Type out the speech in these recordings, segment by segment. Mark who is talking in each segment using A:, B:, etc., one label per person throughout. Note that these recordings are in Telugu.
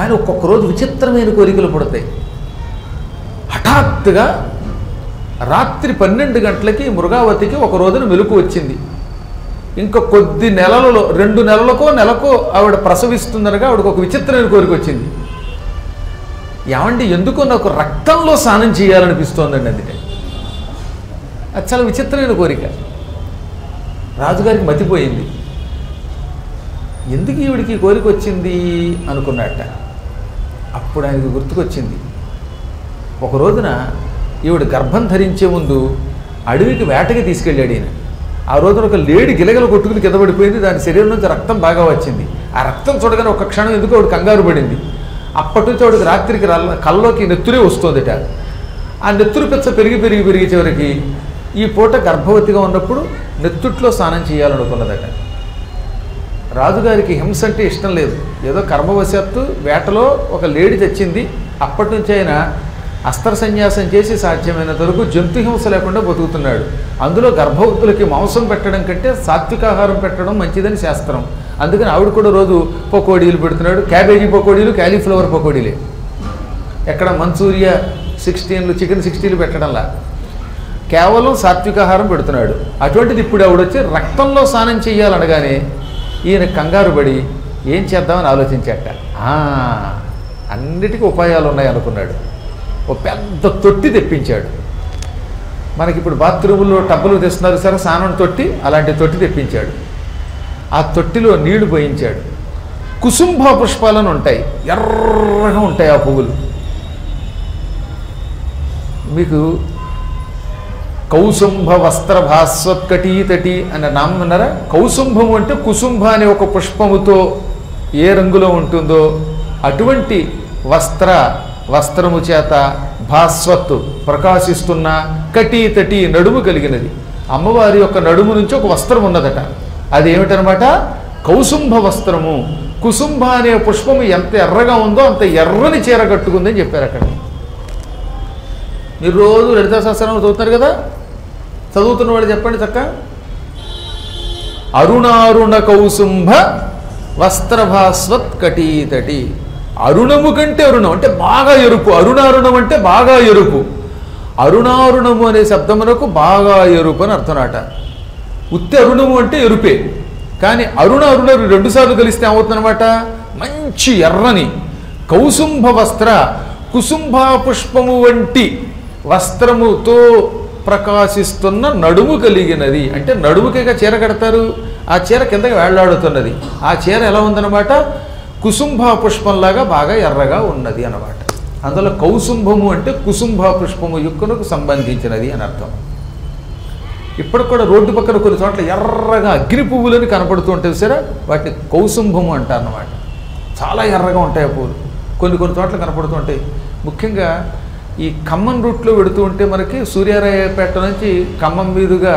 A: కానీ ఒక్కొక్క రోజు విచిత్రమైన కోరికలు పుడతాయి. హఠాత్తుగా రాత్రి 12 గంటలకి మృగావతికి ఒక రోజున మెలకు వచ్చింది. ఇంకా కొద్ది నెలలలో 2 నెలలకో ఆవిడ ప్రసవిస్తుందనగా ఆవిడకు ఒక విచిత్రమైన కోరిక వచ్చింది. ఏమండి ఎందుకో నాకు రక్తంలో స్నానం చేయాలనిపిస్తోందండి. అందుకే అది చాలా విచిత్రమైన కోరిక. రాజుగారికి మతిపోయింది. ఎందుకు ఈవిడికి ఈ కోరిక వచ్చింది అనుకున్నట్ట. అప్పుడు ఆయనకు గుర్తుకొచ్చింది, ఒక రోజున ఈవిడ గర్భం ధరించే ముందు అడవికి వేటకి తీసుకెళ్ళాడు ఈయన. ఆ రోజున ఒక లేడి గిలగల కొట్టుకుని కింద పడిపోయింది. దాని శరీరం నుంచి రక్తం బాగా వచ్చింది. ఆ రక్తం చూడగానే ఒక క్షణం ఎందుకు ఆవిడ కంగారు పడింది. అప్పటి నుంచి ఆవిడకి రాత్రికి కల్లోకి నెత్తురే వస్తుందిట. ఆ నెత్తురు పిచ్చ పెరిగి చివరికి ఈ పూట గర్భవతిగా ఉన్నప్పుడు నెత్తుట్లో స్నానం చేయాలనుకున్నదట. రాజుగారికి హింస అంటే ఇష్టం లేదు. ఏదో కర్మవశాత్తు వేటలో ఒక లేడి తెచ్చింది. అప్పటి నుంచి ఆయన అస్త్ర సన్యాసం చేసి సాధ్యమైనంత వరకు జంతు హింస లేకుండా బతుకుతున్నాడు. అందులో గర్భవతులకి మాంసం పెట్టడం కంటే సాత్వికాహారం పెట్టడం మంచిదని శాస్త్రం. అందుకని ఆవిడ కూడా రోజు పకోడీలు పెడుతున్నాడు. క్యాబేజీ పకోడీలు, క్యాలీఫ్లవర్ పకోడీలే. ఎక్కడ మంచూరియా 16లు చికెన్ 60లు పెట్టడంలా కేవలం సాత్వికాహారం పెడుతున్నాడు. అటువంటిది ఇప్పుడు ఆవిడ వచ్చి రక్తంలో స్నానం చేయాలనగానే ఈయన కంగారు పడి ఏం చేద్దామని ఆలోచించాట. అన్నిటికీ ఉపాయాలు ఉన్నాయి అనుకున్నాడు. ఓ పెద్ద తొట్టి తెప్పించాడు. మనకి ఇప్పుడు బాత్రూముల్లో టబ్బులు తెస్తున్నారు సరే స్నానం తొట్టి, అలాంటి తొట్టి తెప్పించాడు. ఆ తొట్టిలో నీళ్లు పోయించాడు. కుసుంభ పుష్పాలను ఉంటాయి, ఎర్రగా ఉంటాయి ఆ పువ్వులు. మీకు కౌసుంభ వస్త్ర భాస్వత్కటీతటి అనే నామం అన్నారా? కౌసుంభము అంటే కుసుంభ అనే ఒక పుష్పముతో ఏ రంగులో ఉంటుందో అటువంటి వస్త్రము చేత భాస్వత్తు ప్రకాశిస్తున్న కటీతటి నడుము కలిగినది. అమ్మవారి యొక్క నడుము నుంచి ఒక వస్త్రం ఉన్నదట. అది ఏమిటనమాట? కౌసుంభ వస్త్రము. కుసుంభ అనే పుష్పము ఎంత ఎర్రగా ఉందో అంత ఎర్రని చీర కట్టుకుందని చెప్పారు అక్కడ. మీరు రోజు లలితా సహస్రనామం చదువుతున్నారు కదా, చదువుతున్న వాడు చెప్పండి చక్క. అరుణారుణ కౌసుంభ వస్త్రభాస్వత్ కటీతటి. అరుణము కంటే అరుణం అంటే బాగా ఎరుపు. అరుణారుణం అంటే బాగా ఎరుపు. అరుణారుణము అనే శబ్దమునకు బాగా ఎరుపు అని అర్థమట. ఉత్తి అరుణము అంటే ఎరుపే, కానీ అరుణ 2 సార్లు కలిస్తే ఏమవుతుందన్నమాట? మంచి ఎర్రని కౌసుంభ వస్త్ర కుసుంభ పుష్పము వంటి వస్త్రముతో ప్రకాశిస్తున్న నడుము కలిగినది. అంటే నడుముకేగా చీర కడతారు, ఆ చీర కిందకి వేళ్లాడుతున్నది. ఆ చీర ఎలా ఉందన్నమాట? కుసుంభ పుష్పంలాగా బాగా ఎర్రగా ఉన్నది అన్నమాట. అందులో కౌసుంభము అంటే కుసుంభ పుష్పము యుక్కనకు సంబంధించినది అని అర్థం. ఇప్పటికి కూడా రోడ్డు పక్కన కొన్ని చోట్ల ఎర్రగా అగ్ని పువ్వులని కనపడుతూ ఉంటాయి సరే, వాటిని కౌసుంభము అంటారు అన్నమాట. చాలా ఎర్రగా ఉంటాయి ఆ పువ్వులు. కొన్ని చోట్ల కనపడుతూ ఉంటాయి. ముఖ్యంగా ఈ ఖమ్మం రూట్లో పెడుతూ ఉంటే మనకి సూర్యారాయపేట నుంచి ఖమ్మం మీదుగా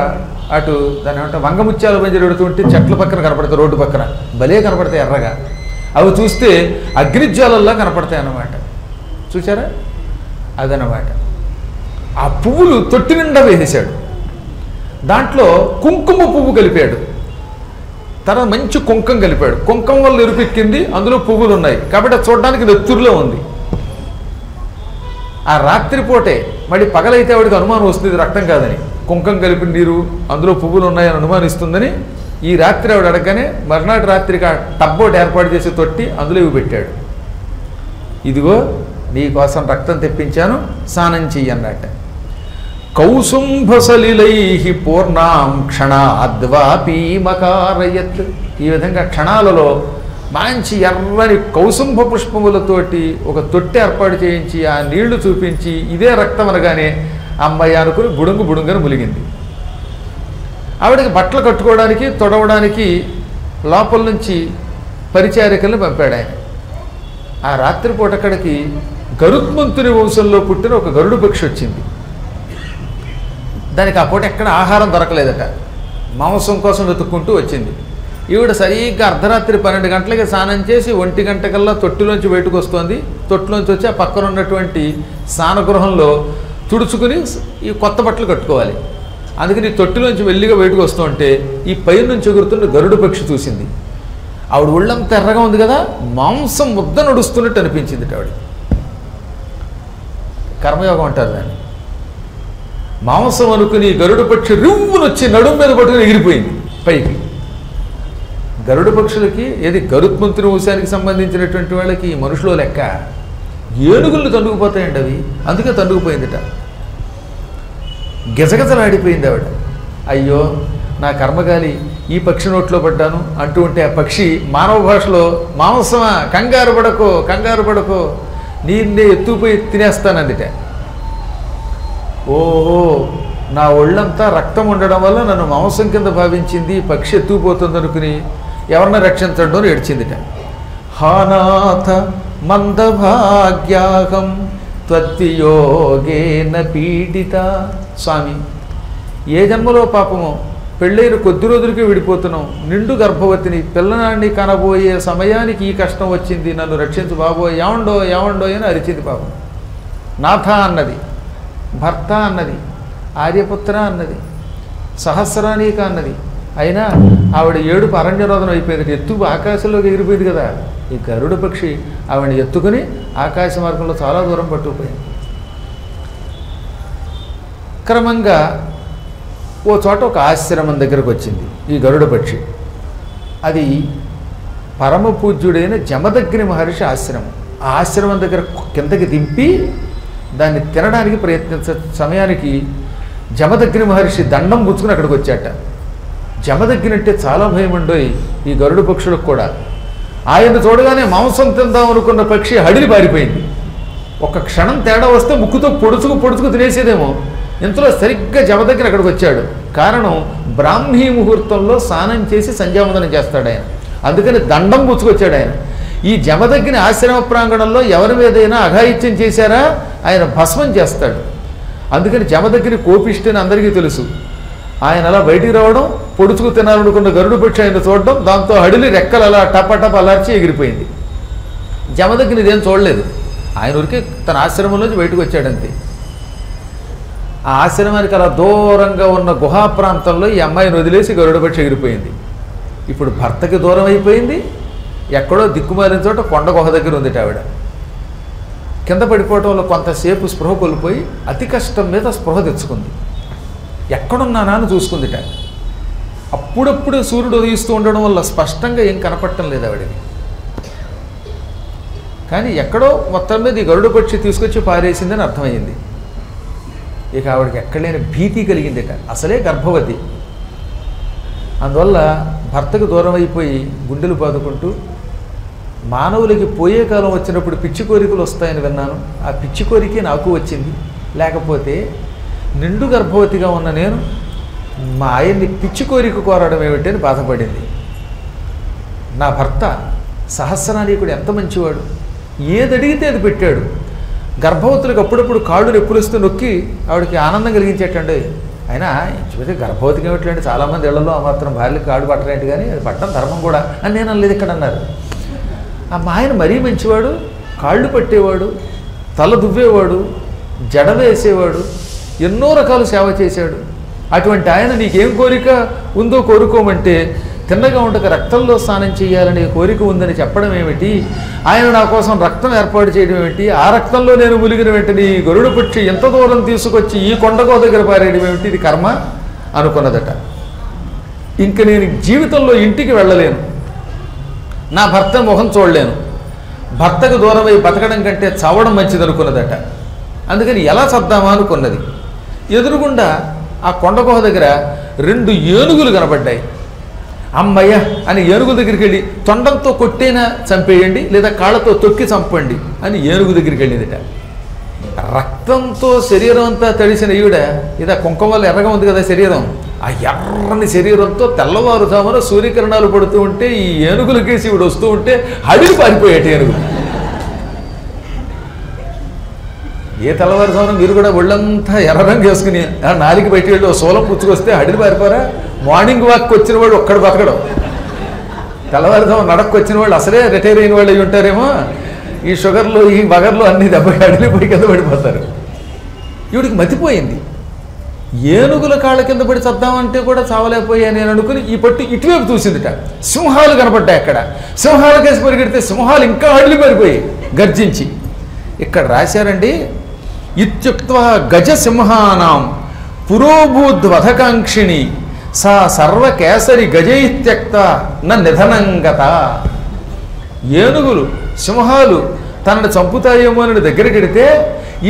A: అటు దాని ఏమంటే వంగముత్యాల మధ్య పెడుతూ ఉంటే చెట్ల పక్కన కనపడతాయి, రోడ్డు పక్కన భలే కనపడతాయి ఎర్రగా. అవి చూస్తే అగ్నిజ్వాలల్లా కనపడతాయి అన్నమాట. చూసారా? అదనమాట. ఆ పువ్వులు తొట్టి నిండా వేసేశాడు. దాంట్లో కుంకుమ పువ్వు కలిపాడు. తర్వాత మంచి కుంకం కలిపాడు. కుంకం వల్ల ఎరుపెక్కింది, అందులో పువ్వులు ఉన్నాయి కాబట్టి అది చూడడానికి నెత్తురులో ఉంది. ఆ రాత్రిపూటే మళ్ళీ పగలైతే ఆవిడికి అనుమానం వస్తుంది రక్తం కాదని. కుంకం కలిపిన నీరు అందులో పువ్వులు ఉన్నాయని అనుమానిస్తుందని ఈ రాత్రి ఆవిడ అడగగానే మర్నాటి రాత్రికి ఆ టబ్బోటి ఏర్పాటు చేసి తొట్టి అందులో ఇవి పెట్టాడు. ఇదిగో నీ కోసం రక్తం తెప్పించాను, స్నానం చెయ్యన్నట్ట. కౌసుంభసలిలై పూర్ణాం క్షణాద్వాపీమకారయత్. ఈ విధంగా క్షణాలలో మంచి ఎర్రని కౌసుంభ పుష్పములతోటి ఒక తొట్టి ఏర్పాటు చేయించి ఆ నీళ్లు చూపించి ఇదే రక్తం అనగానే అమ్మాయి అనుకుని బుడుంగుని ములిగింది. ఆవిడకి బట్టలు కట్టుకోవడానికి తొడవడానికి లోపల నుంచి పరిచారికల్ని పంపాడు ఆయన. ఆ రాత్రిపూట అక్కడికి గరుత్మంతుని వంశంలో పుట్టిన ఒక గరుడు పక్షి వచ్చింది. దానికి ఆ పూట ఎక్కడ ఆహారం దొరకలేదట. మాంసం కోసం వెతుక్కుంటూ వచ్చింది. ఈవిడ సరిగ్గా అర్ధరాత్రి 12 గంటలకి స్నానం చేసి 1 గంట కల్లా తొట్టిలోంచి బయటకు వస్తుంది. తొట్టిలోంచి వచ్చి ఆ పక్కన ఉన్నటువంటి స్నానగృహంలో తుడుచుకుని ఈ కొత్త బట్టలు కట్టుకోవాలి. అందుకని తొట్టిలోంచి వెళ్ళిగా బయటకు వస్తూ ఉంటే ఈ పై నుంచి ఎగురుతున్న గరుడు పక్షి చూసింది. ఆవిడ ఒళ్ళంతా ఎర్రగా ఉంది కదా, మాంసం ముద్ద నడుస్తున్నట్టు అనిపించింది ఆవిడ. కర్మయోగం అంటారు దాన్ని. మాంసం అనుకుని గరుడ పక్షి రివ్వును వచ్చి నడుము మీద పట్టుకుని ఎగిరిపోయింది పైకి. గరుడ పక్షులకి ఏది గరుత్మంతుని వంశానికి సంబంధించినటువంటి వాళ్ళకి మనుషులో లెక్క ఏనుగులు తన్నుకుపోతాయండి అవి, అందుకే తన్నుకుపోయిందిట. గిజగిజలాడిపోయింది ఆవిడ. అయ్యో నా కర్మగాలి, ఈ పక్షి నోట్లో పడ్డాను అంటూ ఉంటే ఆ పక్షి మానవ భాషలో మాంసమా కంగారు పడకో కంగారు పడకో నీన్నే ఎత్తుపోయి తినేస్తానందిట. ఓహో నా ఒళ్ళంతా రక్తం ఉండడం వల్ల నన్ను మాంసం కింద భావించింది, పక్షి ఎత్తుకుపోతుంది అనుకుని ఎవరిని రక్షించడం అని ఏడ్చిందిట. హానాథ మందభాగ్యాహం త్వద్వియోగేన పీడిత. స్వామి, ఏ జన్మలో పాపమో పెళ్ళైన కొద్ది రోజులకే విడిపోతున్నాం, నిండు గర్భవతిని, పిల్లనాన్ని కనబోయే సమయానికి ఈ కష్టం వచ్చింది, నన్ను రక్షించు బాబోయ్, ఏమండో ఏమండో అని అరిచింది పాపం. నాథ అన్నది, భర్త అన్నది, ఆర్యపుత్ర అన్నది, సహస్రానీక అన్నది. అయినా ఆవిడ ఏడుపు అరణ్యరోధనం అయిపోయింది. ఎత్తుకు ఆకాశంలోకి ఎగిరిపోయింది కదా. ఈ గరుడ పక్షి ఆవిడని ఎత్తుకుని ఆకాశ మార్గంలో చాలా దూరం పట్టుకుపోయింది. క్రమంగా ఓ చోట ఒక ఆశ్రమం దగ్గరకు వచ్చింది ఈ గరుడ పక్షి. అది పరమ పూజ్యుడైన జమదగ్ని మహర్షి ఆశ్రమం. ఆ ఆశ్రమం దగ్గర కిందకి దింపి దాన్ని తినడానికి ప్రయత్నించే సమయానికి జమదగ్ని మహర్షి దండం పుచ్చుకుని అక్కడికి వచ్చాట. జమదగ్ని అంటే చాలా భయం ఉండోయి ఈ గరుడ పక్షులకు కూడా. ఆయన చూడగానే మాంసం తిందాం అనుకున్న పక్షి హడిలి పారిపోయింది. ఒక క్షణం తేడా వస్తే ముక్కుతో పొడుచుకు తినేసేదేమో. ఇంతలో సరిగ్గా జమదగ్ని అక్కడికి వచ్చాడు. కారణం బ్రాహ్మీ ముహూర్తంలో స్నానం చేసి సంధ్యావందనం చేస్తాడు ఆయన. అందుకని దండం పుచ్చుకొచ్చాడు ఆయన. ఈ జమదగ్ని ఆశ్రమ ప్రాంగణంలో ఎవరి మీదైనా అఘాయిత్యం చేశారా ఆయన భస్మం చేస్తాడు. అందుకని జమదగ్ని కోపిష్టని అందరికీ తెలుసు. ఆయన అలా బయటికి రావడం, పొడుచుకు తినాలనుకున్న గరుడు పక్షి ఆయన చూడడం, దాంతో హడిలి రెక్కలు అలా టపటప అలర్చి ఎగిరిపోయింది. జమదగ్ని ఇదేం చూడలేదు. ఆయన ఊరికే తన ఆశ్రమంలోంచి బయటకు వచ్చాడంతే. ఆ ఆశ్రమానికి అలా దూరంగా ఉన్న గుహా ప్రాంతంలో ఈ అమ్మాయిని వదిలేసి గరుడ పక్షి ఎగిరిపోయింది. ఇప్పుడు భర్తకి దూరం అయిపోయింది. ఎక్కడో దిక్కుమాలిన చోట కొండ గుహ దగ్గర ఉంది ఆవిడ. కింద పడిపోవటంలో కొంతసేపు స్పృహ కోల్పోయి అతి కష్టం మీద స్పృహ తెచ్చుకుంది. ఎక్కడున్నానా అని చూసుకుందిట. అప్పుడప్పుడు సూర్యుడు ఉదయిస్తూ ఉండడం వల్ల స్పష్టంగా ఏం కనపడటం లేదు ఆవిడకి. కానీ ఎక్కడో మొత్తం మీద ఈ గరుడ పక్షి తీసుకొచ్చి పారేసిందని అర్థమైంది. ఇక ఆవిడకి ఎక్కడలేని భీతి కలిగిందిట. అసలే గర్భవతి. అందువల్ల భర్తకు దూరం అయిపోయి గుండెలు బాదుకుంటూ, మానవులకి పోయే కాలం వచ్చినప్పుడు పిచ్చి కోరికలు వస్తాయని విన్నాను, ఆ పిచ్చి కోరికే నాకు వచ్చింది. లేకపోతే నిండు గర్భవతిగా ఉన్న నేను మా ఆయన్ని పిచ్చి కోరిక కోరడం ఏమిటని బాధపడింది. నా భర్త సహస్రానీకుడు ఎంత మంచివాడు, ఏది అడిగితే అది పెట్టాడు. గర్భవతులకు అప్పుడప్పుడు కాళ్ళు నొప్పులుస్తూ నొక్కి ఆవిడకి ఆనందం కలిగించేటండి. అయినా ఇంచుమించు గర్భవతికి ఏమిటంటే చాలామంది ఇళ్లలో ఆ మాత్రం భార్యకి కాళ్ళు పట్టరేంటి, కానీ అది పట్టడం ధర్మం కూడా అని నేను అనలేదు ఇక్కడ అన్నారు. ఆ మా ఆయన మరీ మంచివాడు, కాళ్ళు పట్టేవాడు, తల దువ్వేవాడు, జడ వేసేవాడు, ఎన్నో రకాల సేవ చేశాడు. అటువంటి ఆయన నీకేం కోరిక ఉందో కోరుకోమంటే తిన్నగా ఉండక రక్తంలో స్నానం చేయాలనే కోరిక ఉందని చెప్పడం ఏమిటి, ఆయన నా కోసం రక్తం ఏర్పాటు చేయడం ఏమిటి, ఆ రక్తంలో నేను ములిగిన వెంటనే ఈ గరుడ పక్షి ఎంత దూరం తీసుకొచ్చి ఈ కొండగో దగ్గర పారేయడం ఏమిటి, ఇది కర్మ అనుకున్నదట. ఇంక నేను జీవితంలో ఇంటికి వెళ్ళలేను, నా భర్త మొహం చూడలేను, భర్తకు దూరమై బతకడం కంటే చావడం మంచిది అనుకున్నదట. అందుకని ఎలా చద్దామా అనుకున్నది. ఎదురుగుండా ఆ కొండగుహ దగ్గర 2 ఏనుగులు కనబడ్డాయి. అమ్మయ్య అని ఏనుగు దగ్గరికి వెళ్ళి తొండంతో కొట్టైనా చంపేయండి లేదా కాళ్ళతో తొక్కి చంపండి అని ఏనుగు దగ్గరికి వెళ్ళిందిట. రక్తంతో శరీరం అంతా తడిసిన ఈవిడ, ఇదా కుంకుమ వల్ల ఎర్రగా ఉంది కదా శరీరం, ఆ ఎర్రని శరీరంతో తెల్లవారుజామున సూర్యకిరణాలు పడుతూ ఉంటే ఈ ఏనుగులకేసి ఈవిడ వస్తూ ఉంటే హడిలి పారిపోయేట ఏనుగు. ఏ తెల్లవారుజామున మీరు కూడా ఒళ్ళంతా ఎర్ర రంగు వేసుకుని నాలికి బయట వెళ్ళి సోలం పుచ్చుకొస్తే హడిలి పారిపోరా? మార్నింగ్ వాక్కి వచ్చిన వాడు ఒక్కడు బతకడం, తెల్లవారుజాము నడక్కు వచ్చిన వాళ్ళు అసలే రిటైర్ అయిన వాళ్ళు అయి ఉంటారేమో, ఈ షుగర్లు ఈ బగర్లు అన్ని దెబ్బకి అడిలిపోయి కింద పడిపోతారు. ఈవిడికి మతిపోయింది. ఏనుగుల కాళ్ళ కింద పడి చద్దామంటే కూడా చావలేకపోయా నేను అనుకుని ఈ పట్టు ఇటువైపు చూసిందిట. సింహాలు కనపడ్డాయి అక్కడ. సింహాల కేసి పరిగెడితే సింహాలు ఇంకా అడ్లు పడిపోయి గర్జించి. ఇక్కడ రాశారండి, ఇత్యుక్త్వా గజసింహానాం పురోభూద్వధకాంక్షిణి సా సర్వకేసరి గజైత్యక్త న నిధనంగత. ఏనుగులు సింహాలు తనను చంపుతాయేమో అని దగ్గరకెడితే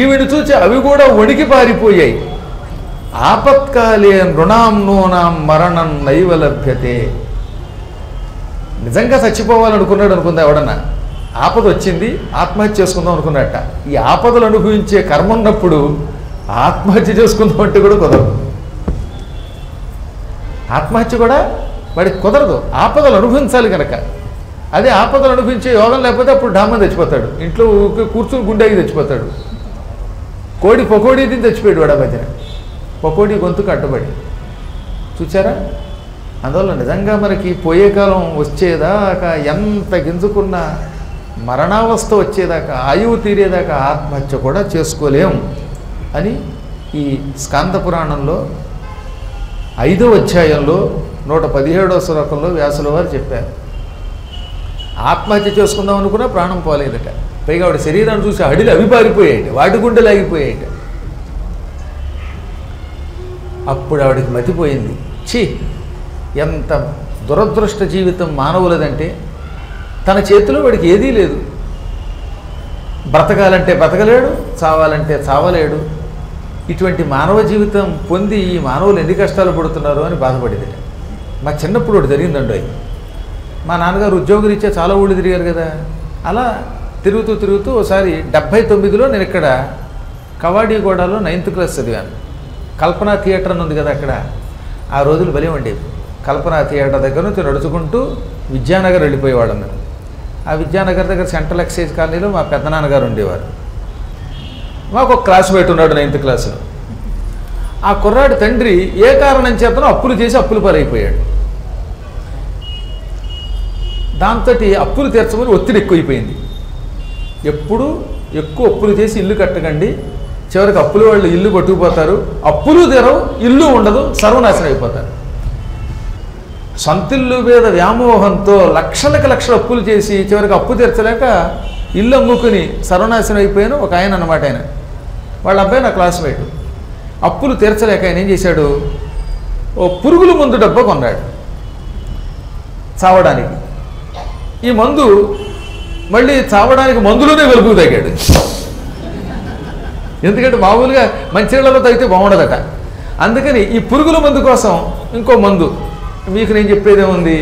A: ఈవిని చూచి అవి కూడా వణికి పారిపోయాయి. ఆపత్కాలే నృణాం నూనాం మరణం నైవ లభ్యతే. నిజంగా చచ్చిపోవాలనుకున్నాడు అనుకుందా ఎవడన్నా, ఆపద వచ్చింది ఆత్మహత్య చేసుకుందాం అనుకున్నట్ట. ఈ ఆపదలు అనుభవించే కర్మ ఉన్నప్పుడు ఆత్మహత్య చేసుకుందాం అంటే కూడా కుదరదు. ఆత్మహత్య కూడా వాడికి కుదరదు, ఆపదలు అనుభవించాలి కనుక. అదే ఆపదలు అనుభవించే యోగం లేకపోతే అప్పుడు డామ్మని తెచ్చిపోతాడు, ఇంట్లో కూర్చుని గుండెకి తెచ్చిపోతాడు. కోడి పకోడీ తిని తెచ్చిపోయాడు వాడు ఆ మధ్యన, పకోడీ గొంతుకు అడ్డపడి. చూచారా? అందువల్ల నిజంగా మనకి పోయే కాలం వచ్చేదాకా ఎంత గింజుకున్నా, మరణావస్థ వచ్చేదాకా, ఆయువు తీరేదాకా ఆత్మహత్య కూడా చేసుకోలేం అని ఈ స్కాంద పురాణంలో 5వ అధ్యాయంలో 117వ శ్లోకంలో వ్యాసుల వారు చెప్పారు. ఆత్మహత్య చేసుకుందాం అనుకున్నా ప్రాణం పోలేదట. పైగా వాడి శరీరాన్ని చూసి అడిలు అవి పారిపోయాయి, వాటి గుండెలు ఆగిపోయాయి. అప్పుడు ఆవిడికి మతిపోయింది. ఛీ, ఎంత దురదృష్ట జీవితం మానవులదంటే తన చేతిలో వాడికి ఏదీ లేదు. బ్రతకాలంటే బ్రతకలేడు, చావాలంటే చావలేడు. ఇటువంటి మానవ జీవితం పొంది ఈ మానవులు ఎన్ని కష్టాలు పడుతున్నారు అని బాధపడేది. మా చిన్నప్పుడు ఒకటి జరిగిందండి. మా నాన్నగారు ఉద్యోగరీత్యా చాలా ఊళ్ళు తిరిగారు కదా. అలా తిరుగుతూ తిరుగుతూ ఒకసారి 79లో నేను ఇక్కడ కవాడిగూడలో 9th క్లాస్ చదివాను. కల్పనా థియేటర్ అని ఉంది కదా అక్కడ. ఆ రోజులు భలే ఉండేవి. కల్పనా థియేటర్ దగ్గర నుంచి నడుచుకుంటూ విద్యానగర్ వెళ్ళిపోయేవాళ్ళం మేము. ఆ విద్యానగర్ దగ్గర సెంట్రల్ ఎక్సైజ్ కాలనీలో మా పెద్దనాన్నగారు ఉండేవారు. మాకు ఒక క్లాస్మేట్ ఉన్నాడు 9th క్లాసులో. ఆ కుర్రాడి తండ్రి ఏ కారణం చేతనో అప్పులు చేసి అప్పులు పాలైపోయాడు. దాంతో అప్పులు తీర్చమని ఒత్తిడి ఎక్కువైపోయింది. ఎప్పుడు ఎక్కువ అప్పులు చేసి ఇల్లు కట్టకండి, చివరికి అప్పులు వాళ్ళు ఇల్లు పట్టుకుపోతారు, అప్పులు తీరవు, ఇల్లు ఉండదు, సర్వనాశనం అయిపోతారు. సొంతిల్లు మీద వ్యామోహంతో లక్షలకు లక్షల అప్పులు చేసి చివరికి అప్పు తీర్చలేక ఇల్లు అమ్ముకుని సర్వనాశనం అయిపోయాను ఒక ఆయన అన్నమాట. ఆయన వాళ్ళ అబ్బాయి నా క్లాస్మేట్. అప్పులు తీర్చలేక ఆయన ఏం చేశాడు, ఓ పురుగుల మందు డబ్బా కొన్నాడు చావడానికి. ఈ మందు మళ్ళీ చావడానికి మందులోనే వెలుగు తగ్గాడు. ఎందుకంటే మామూలుగా మంచినీళ్ళలో తాగితే బాగుండదట. అందుకని ఈ పురుగుల మందు కోసం ఇంకో మందు. మీకు నేను చెప్పేదేముంది,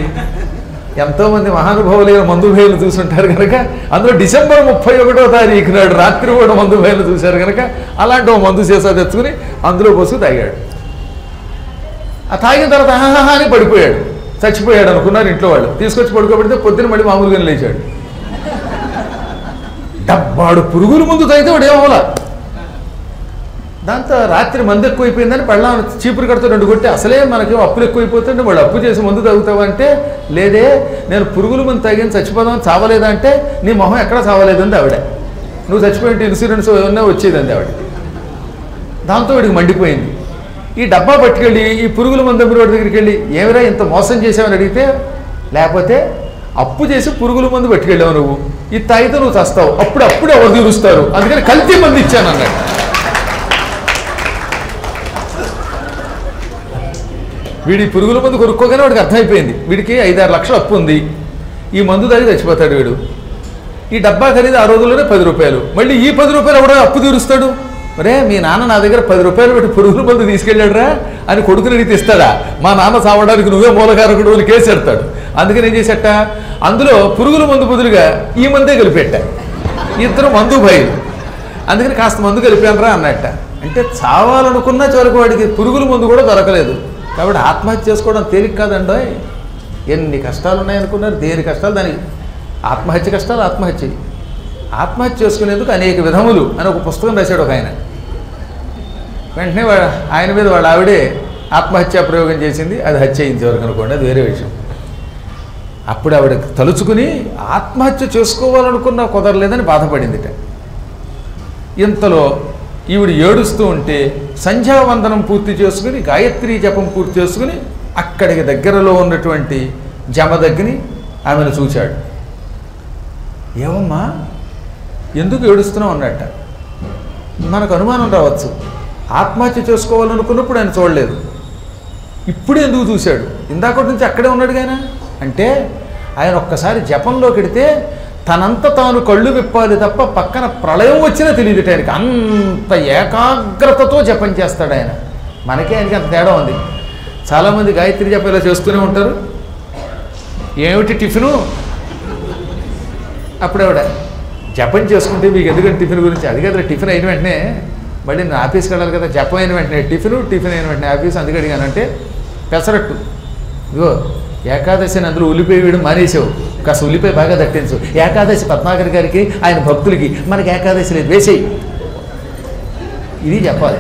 A: ఎంతోమంది మహానుభావులైన మందు భేలు చూసుంటారు కనుక అందులో డిసెంబర్ 31వ తారీఖు నాడు రాత్రి కూడా మందు భేలు చూశారు కనుక అలాంటి ఓ మందు సీసా తెచ్చుకుని అందులో పోసుకు తాగాడు. ఆ తాగిన తర్వాత ఆహాహా అని పడిపోయాడు, చచ్చిపోయాడు అనుకున్నారు ఇంట్లో వాళ్ళు. తీసుకొచ్చి పడుకోబెడితే పొద్దున మళ్ళీ మామూలుగానే లేచాడు. డబ్బాడు పురుగుల ముందు తాగితే వాడు ఏమవలా. దాంతో రాత్రి మందు ఎక్కువైపోయిందని పళ్ళ చీపురు కడుతూ 2 కొట్టి, అసలే మనకి అప్పులు ఎక్కువైపోతుంటే వాళ్ళు అప్పు చేసి మందు తాగుతావంటే, లేదే నేను పురుగుల మందు తాగిన చచ్చిపోదామని చావలేదా అంటే, నీ మొహం ఎక్కడా చావలేదండి ఆవిడ, నువ్వు చచ్చిపోయింటే ఇన్సూరెన్స్ ఏమన్నా వచ్చేదండి ఆవిడ. దాంతో వీడికి మండిపోయింది. ఈ డబ్బా పట్టుకెళ్ళి ఈ పురుగుల మందు అమ్మిన వాడి దగ్గరికి వెళ్ళి, ఏమిరా ఇంత మోసం చేసావని అడిగితే, లేకపోతే అప్పు చేసి పురుగుల మందు పట్టుకెళ్ళావు నువ్వు, ఇది తాగితే నువ్వు చస్తావు, అప్పుడు ఎవరు తీరుస్తారు, అందుకని కల్తీ మందు ఇచ్చాను అన్నాడు. వీడి పురుగుల మందు కొనుక్కోగానే వాడికి అర్థమైపోయింది, వీడికి 5-6 లక్షలు అప్పు ఉంది, ఈ మందు తాగి చచ్చిపోతాడు వీడు. ఈ డబ్బా ఖరీదు ఆ రోజుల్లోనే 10 రూపాయలు, మళ్ళీ ఈ 10 రూపాయలు ఎవడో అప్పు తీరుస్తాడు. మరే మీ నాన్న నా దగ్గర 10 రూపాయలు పెట్టి పురుగుల మందు తీసుకెళ్ళాడురా అని కొడుకుని అడిగితే ఇస్తాడా? మా నాన్న సావడానికి నువ్వే మూలకారకుడు అని కేసు పెడతాడు. అందుకని ఏం చేసేట, అందులో పురుగుల మందు బదులుగా ఈ మందే కలిపెట్ట. ఇద్దరు మందు భయలు, అందుకని కాస్త మందు కలిపానరా అన్నట్ట. అంటే చావాలనుకున్న చివరికి వాడికి పురుగుల మందు కూడా దొరకలేదు. కాబట్టి ఆత్మహత్య చేసుకోవడం తేలిక కాదండో. ఎన్ని కష్టాలు ఉన్నాయనుకున్నారు, దేని కష్టాలు దానికి. ఆత్మహత్య కష్టాలు ఆత్మహత్య చేసుకునేందుకు అనేక విధములు అని ఒక పుస్తకం రాశాడు ఒక ఆయన. వెంటనే ఆయన మీద వాళ్ళ ఆవిడే ఆత్మహత్యా ప్రయోగం చేసింది, అది హత్య అయింది వరకు అనుకోండి, అది వేరే విషయం. అప్పుడు ఆవిడ తలుచుకుని ఆత్మహత్య చేసుకోవాలనుకున్నా కుదరలేదని బాధపడిందిట. ఇంతలో ఈవిడ ఏడుస్తూ ఉంటే సంధ్యావందనం పూర్తి చేసుకుని గాయత్రీ జపం పూర్తి చేసుకుని అక్కడికి దగ్గరలో ఉన్నటువంటి జమదగ్ని ఆమెను చూశాడు. ఏమమ్మా ఎందుకు ఏడుస్తున్నావు అన్నట్ట. మనకు అనుమానం రావచ్చు, ఆత్మహత్య చేసుకోవాలనుకున్నప్పుడు ఆయన చూడలేదు, ఇప్పుడు ఎందుకు చూశాడు, ఇందాకటి నుంచి అక్కడే ఉన్నాడు కానీ అంటే ఆయన ఒక్కసారి జపంలోకి వెడితే తనంత తాను కళ్ళు విప్పాలి తప్ప పక్కన ప్రళయం వచ్చినా తెలియదు ఆయనకి, అంత ఏకాగ్రతతో జపం చేస్తాడు ఆయన. మనకే ఆయనకి అంత తేడా ఉంది. చాలామంది గాయత్రి జపం ఇలా చేస్తూనే ఉంటారు. ఏమిటి టిఫిను, అప్పుడేవిడ జపం చేసుకుంటే మీకు ఎందుకంటే టిఫిన్ గురించి, అది కదా టిఫిన్ అయిన వెంటనే మళ్ళీ నేను ఆఫీస్కి వెళ్ళాలి కదా, జపం అయిన వెంటనే టిఫిన్ అయిన వెంటనే ఆఫీస్, అందుకే అడిగానంటే పెసరట్టు ఇగో ఏకాదశిని అందులో ఉల్లిపాయ వేయడం మానేసావు, కాస్త ఉల్లిపాయ బాగా దట్టించు, ఏకాదశి పద్మాకర్ గారికి ఆయన భక్తులకి, మనకి ఏకాదశి లేదు వేసేయి, ఇది చెప్పాలి.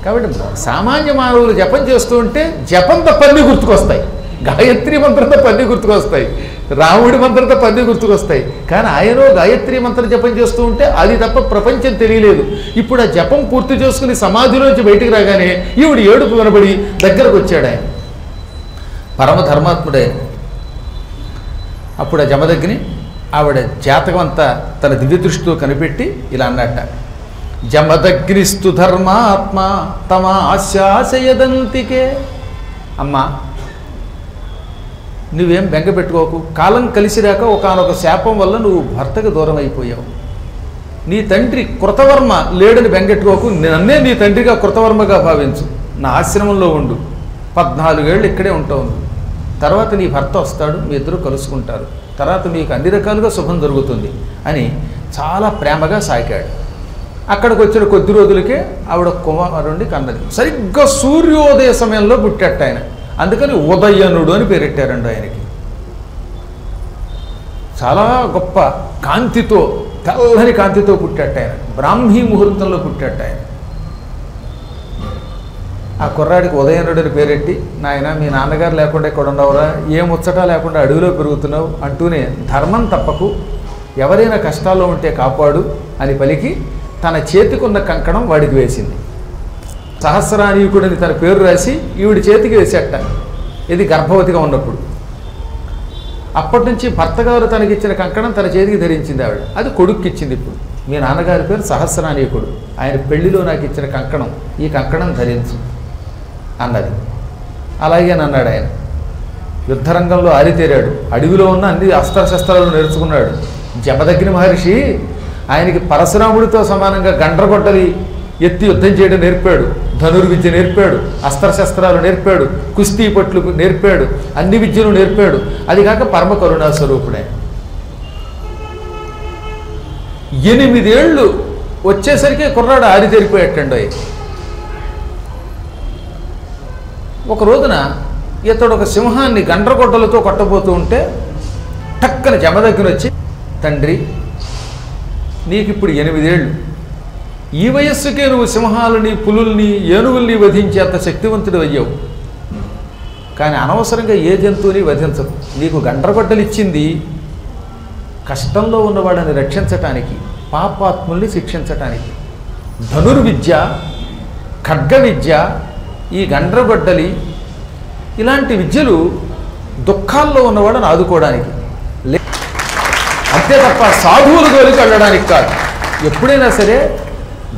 A: కాబట్టి సామాన్య మానవులు జపం చేస్తూ ఉంటే జపం తప్ప అన్నీ గుర్తుకొస్తాయి, గాయత్రి మంత్రంతో పన్నీ గుర్తుకొస్తాయి, రాముడి మంత్రంతో పన్నీ గుర్తుకొస్తాయి. కానీ ఆయన గాయత్రి మంత్రం జపం చేస్తూ ఉంటే అది తప్ప ప్రపంచం తెలియలేదు. ఇప్పుడు ఆ జపం పూర్తి చేసుకుని సమాధిలోంచి బయటికి రాగానే ఈవిడ ఏడుపు వినబడి దగ్గరకు వచ్చాడు ఆయన, పరమధర్మాత్ముడే. అప్పుడు ఆ జమదగ్ని ఆవిడ జాతకం అంతా తన దివ్య దృష్టితో కనిపెట్టి ఇలా అన్నట్ట, జమదగ్నిస్తు ధర్మాత్మ తమ ఆశాశయదంతికే. అమ్మా నువ్వేం బెంగ పెట్టుకోకు, కాలం కలిసిరాక ఒకానొక శాపం వల్ల నువ్వు భర్తకు దూరం అయిపోయావు. నీ తండ్రి కృతవర్మ లేడని బెంగెట్టుకోకు, నన్నే నీ తండ్రిగా కృతవర్మగా భావించు, నా ఆశ్రమంలో ఉండు, 14 ఏళ్ళు ఇక్కడే ఉంటావు, తర్వాత నీ భర్త వస్తాడు, మీ ఇద్దరు కలుసుకుంటారు, తర్వాత మీకు అన్ని రకాలుగా శుభం జరుగుతుంది అని చాలా ప్రేమగా సాకాడు. అక్కడికి వచ్చిన కొద్ది రోజులకే ఆవిడ కుమారుణ్ణి కన్నది. సరిగ్గా సూర్యోదయ సమయంలో పుట్టేట ఆయన, అందుకని ఉదయనుడు అని పేరెట్టారండి ఆయనకి. చాలా గొప్ప కాంతితో, తెల్లని కాంతితో పుట్టాట ఆయన, బ్రాహ్మీ ముహూర్తంలో పుట్టాట ఆయన. ఆ కుర్రాడికి ఉదయనుడు అని పేరెట్టి, నాయన మీ నాన్నగారు లేకుండా ఇక్కడ ఉండవురా, ఏ ముచ్చటా లేకుండా అడవిలో పెరుగుతున్నావు అంటూనే ధర్మం తప్పకు, ఎవరైనా కష్టాల్లో ఉంటే కాపాడు అని పలికి తన చేతికున్న కంకణం వాడికి వేసింది. సహస్రానీయుకుడని తన పేరు రాసి ఈవిడి చేతికి వేసేట, ఇది గర్భవతిగా ఉన్నప్పుడు. అప్పటి నుంచి భర్త గారు తనకిచ్చిన కంకణం తన చేతికి ధరించింది ఆవిడ, అది కొడుక్కి ఇచ్చింది. ఇప్పుడు మీ నాన్నగారి పేరు సహస్రానీయుకుడు, ఆయన పెళ్లిలో నాకు ఇచ్చిన కంకణం, ఈ కంకణం ధరించు అన్నది. అలాగే అన్నాడు ఆయన. యుద్ధరంగంలో ఆరితేరాడు, అడవిలో ఉన్న అన్ని అస్త్రశస్త్రాలు నేర్చుకున్నాడు. జమదగ్ని మహర్షి ఆయనకి పరశురాముడితో సమానంగా గండ్రగొడ్డలి ఎత్తి యుద్ధం చేయడం నేర్పాడు, ధనుర్విద్య నేర్పాడు, అస్త్రశస్త్రాలు నేర్పాడు, కుస్తీ పట్లు నేర్పాడు, అన్ని విద్యలు నేర్పాడు. అది కాక పరమ కరుణా స్వరూపుడే. 8 ఏళ్ళు వచ్చేసరికి కుర్రాడు ఆరితేరిపోయేటండి. ఒక రోజున ఇతడు ఒక సింహాన్ని గండ్రగొడ్డలతో కొట్టబోతూ ఉంటే టక్కన జమదగ్ని వచ్చి, తండ్రి నీకు ఇప్పుడు 8 ఏళ్ళు, ఈ వయస్సుకే నువ్వు సింహాలని, పులుల్ని, ఏనుగుల్ని వధించేంత శక్తివంతుడు అయ్యావు, కానీ అనవసరంగా ఏ జంతువుని వధించదు. నీకు గండ్రగొడ్డలు ఇచ్చింది కష్టంలో ఉన్నవాడిని రక్షించటానికి, పాపాత్ముల్ని శిక్షించటానికి. ధనుర్విద్య, ఖడ్గ విద్య, ఈ గండ్రగొడ్డలి ఇలాంటి విద్యలు దుఃఖాల్లో ఉన్నవాడని ఆదుకోవడానికి, అంతే తప్ప సాధువుల జోలికి వెళ్ళడానికి కాదు. ఎప్పుడైనా సరే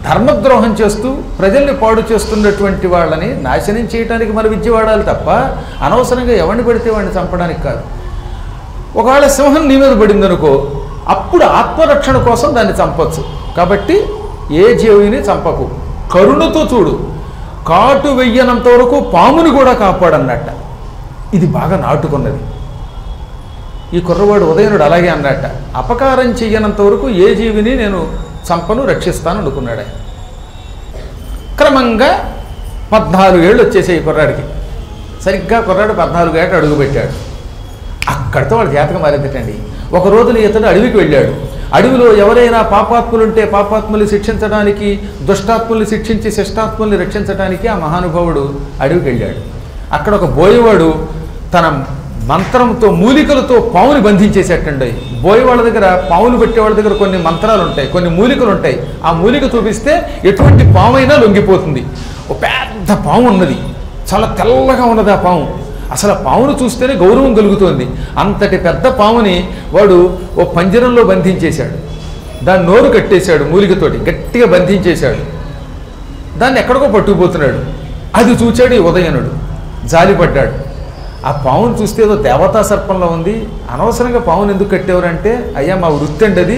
A: ధర్మద్రోహం చేస్తూ ప్రజల్ని పాడు చేస్తున్నటువంటి వాళ్ళని నాశనం చేయడానికి మన విద్య వాడాలి తప్ప అనవసరంగా ఎవరిని పడితే వాడిని చంపడానికి కాదు. ఒకవేళ సింహం నీ మీద పడిందనుకో, అప్పుడు ఆత్మరక్షణ కోసం దాన్ని చంపొచ్చు. కాబట్టి ఏ జీవిని చంపకు, కరుణతో చూడు, కాటు వెయ్యనంత వరకు పాముని కూడా కాపాడన్నట్ట. ఇది బాగా నాటుకున్నది. ఈ కుర్రవాడు ఉదయనుడు అలాగే అన్నట్ట, అపకారం చెయ్యనంత వరకు ఏ జీవిని నేను చంపను, రక్షిస్తాను అనుకున్నాడు ఆయన. క్రమంగా 14 ఏళ్ళు వచ్చేసాయి ఈ కుర్రాడికి. సరిగ్గా కుర్రాడు 14 ఏళ్ళు అడుగుపెట్టాడు. అక్కడితో వాడు జాతకం మారేదటండి. ఒక రోజున ఇతడు అడవికి వెళ్ళాడు. అడవిలో ఎవరైనా పాపాత్ములుంటే పాపాత్ముల్ని శిక్షించడానికి, దుష్టాత్ముల్ని శిక్షించి శిష్టాత్ముల్ని రక్షించడానికి ఆ మహానుభావుడు అడవికి వెళ్ళాడు. అక్కడ ఒక బోయేవాడు తన మంత్రంతో, మూలికలతో పావుని బంధించేసేటండి. బోయి వాళ్ళ దగ్గర పాములు పెట్టే వాళ్ళ దగ్గర కొన్ని మంత్రాలు ఉంటాయి, కొన్ని మూలికలు ఉంటాయి. ఆ మూలిక చూపిస్తే ఎటువంటి పాము అయినా లొంగిపోతుంది. ఒక పెద్ద పాము ఉన్నది, చాలా తెల్లగా ఉన్నది ఆ పాము. అసలు ఆ పామును చూస్తేనే గౌరవం కలుగుతోంది. అంతటి పెద్ద పాముని వాడు ఓ పంజరంలో బంధించేశాడు. దాన్ని నోరు కట్టేశాడు, మూలికతోటి గట్టిగా బంధించేశాడు. దాన్ని ఎక్కడికో పట్టుకుపోతున్నాడు. అది చూచాడు ఈ ఉదయనుడు, జాలిపడ్డాడు. ఆ పావును చూస్తే ఏదో దేవతా సర్పంలో ఉంది, అనవసరంగా పావును ఎందుకు కట్టేవారంటే, అయ్యా మా వృత్తి అండి అది,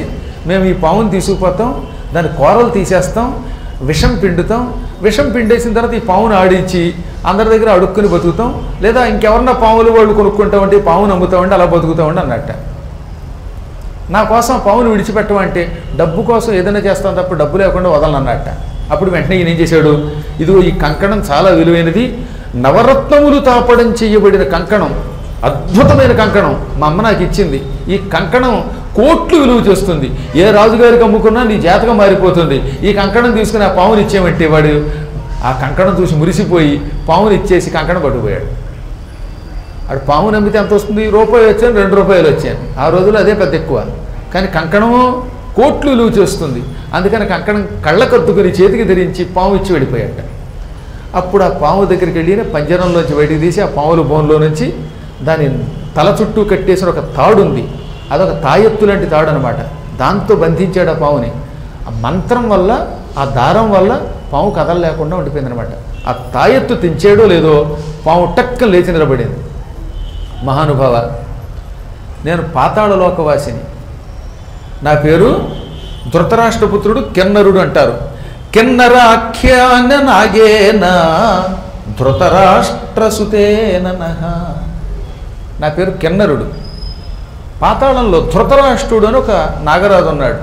A: మేము ఈ పావును తీసుకుపోతాం, దాని కూరలు తీసేస్తాం, విషం పిండుతాం, విషం పిండేసిన తర్వాత ఈ పావును ఆడించి అందరి దగ్గర అడుక్కుని బతుకుతాం, లేదా ఇంకెవరన్నా పావులు వాళ్ళు కొనుక్కుంటామంటే ఈ పావును అమ్ముతామంటే అలా బతుకుతామండి అన్నట్ట. నా కోసం పావును విడిచిపెట్టమంటే డబ్బు కోసం ఏదైనా చేస్తాం తప్ప డబ్బు లేకుండా వదలనన్నట్ట. అప్పుడు వెంటనే ఈయన ఏం చేశాడు, ఇదిగో ఈ కంకణం చాలా విలువైనది, నవరత్నములు తాపడం చేయబడిన కంకణం, అద్భుతమైన కంకణం మా అమ్మ నాకు ఇచ్చింది. ఈ కంకణం కోట్లు విలువ చేస్తుంది, ఏ రాజుగారికి అమ్ముకున్నా నీ జాతకం మారిపోతుంది. ఈ కంకణం తీసుకుని ఆ పావుని ఇచ్చేయమంటే వాడు ఆ కంకణం చూసి మురిసిపోయి పావుని ఇచ్చేసి కంకణం పట్టుకుపోయాడు. అటు పావుని అమ్మితే ఎంత వస్తుంది, రూపాయి వచ్చాను, 2 రూపాయలు వచ్చాను. ఆ రోజుల్లో అదే పెద్ద ఎక్కువ. కానీ కంకణము కోట్లు విలువ చేస్తుంది. అందుకని కంకణం కళ్ళకద్దుకుని చేతికి ధరించి పాము ఇచ్చి వెళ్ళిపోయాట. అప్పుడు ఆ పాము దగ్గరికి వెళ్ళి పంజరంలోంచి బయటికి తీసి ఆ పాముల బోన్లో నుంచి దాని తల చుట్టూ కట్టేసిన ఒక తాడు ఉంది, అదొక తాయెత్తు లాంటి తాడు అనమాట. దాంతో బంధించాడు ఆ పావుని. ఆ మంత్రం వల్ల, ఆ దారం వల్ల పాము కథలు లేకుండా ఉండిపోయింది అనమాట. ఆ తాయెత్తు తెంచాడో లేదో పాము టక్కన లేచి నిలబడింది. మహానుభావ, నేను పాతాళలోకవాసిని, నా పేరు ధృతరాష్ట్రపుత్రుడు కిన్నరుడు అంటారు. కిన్నరాఖ్యాన నాగేన ధృతరాష్ట్రసుతేన. నా పేరు కిన్నరుడు. పాతాళంలో ధృతరాష్ట్రుడు అని ఒక నాగరాజు ఉన్నాడు,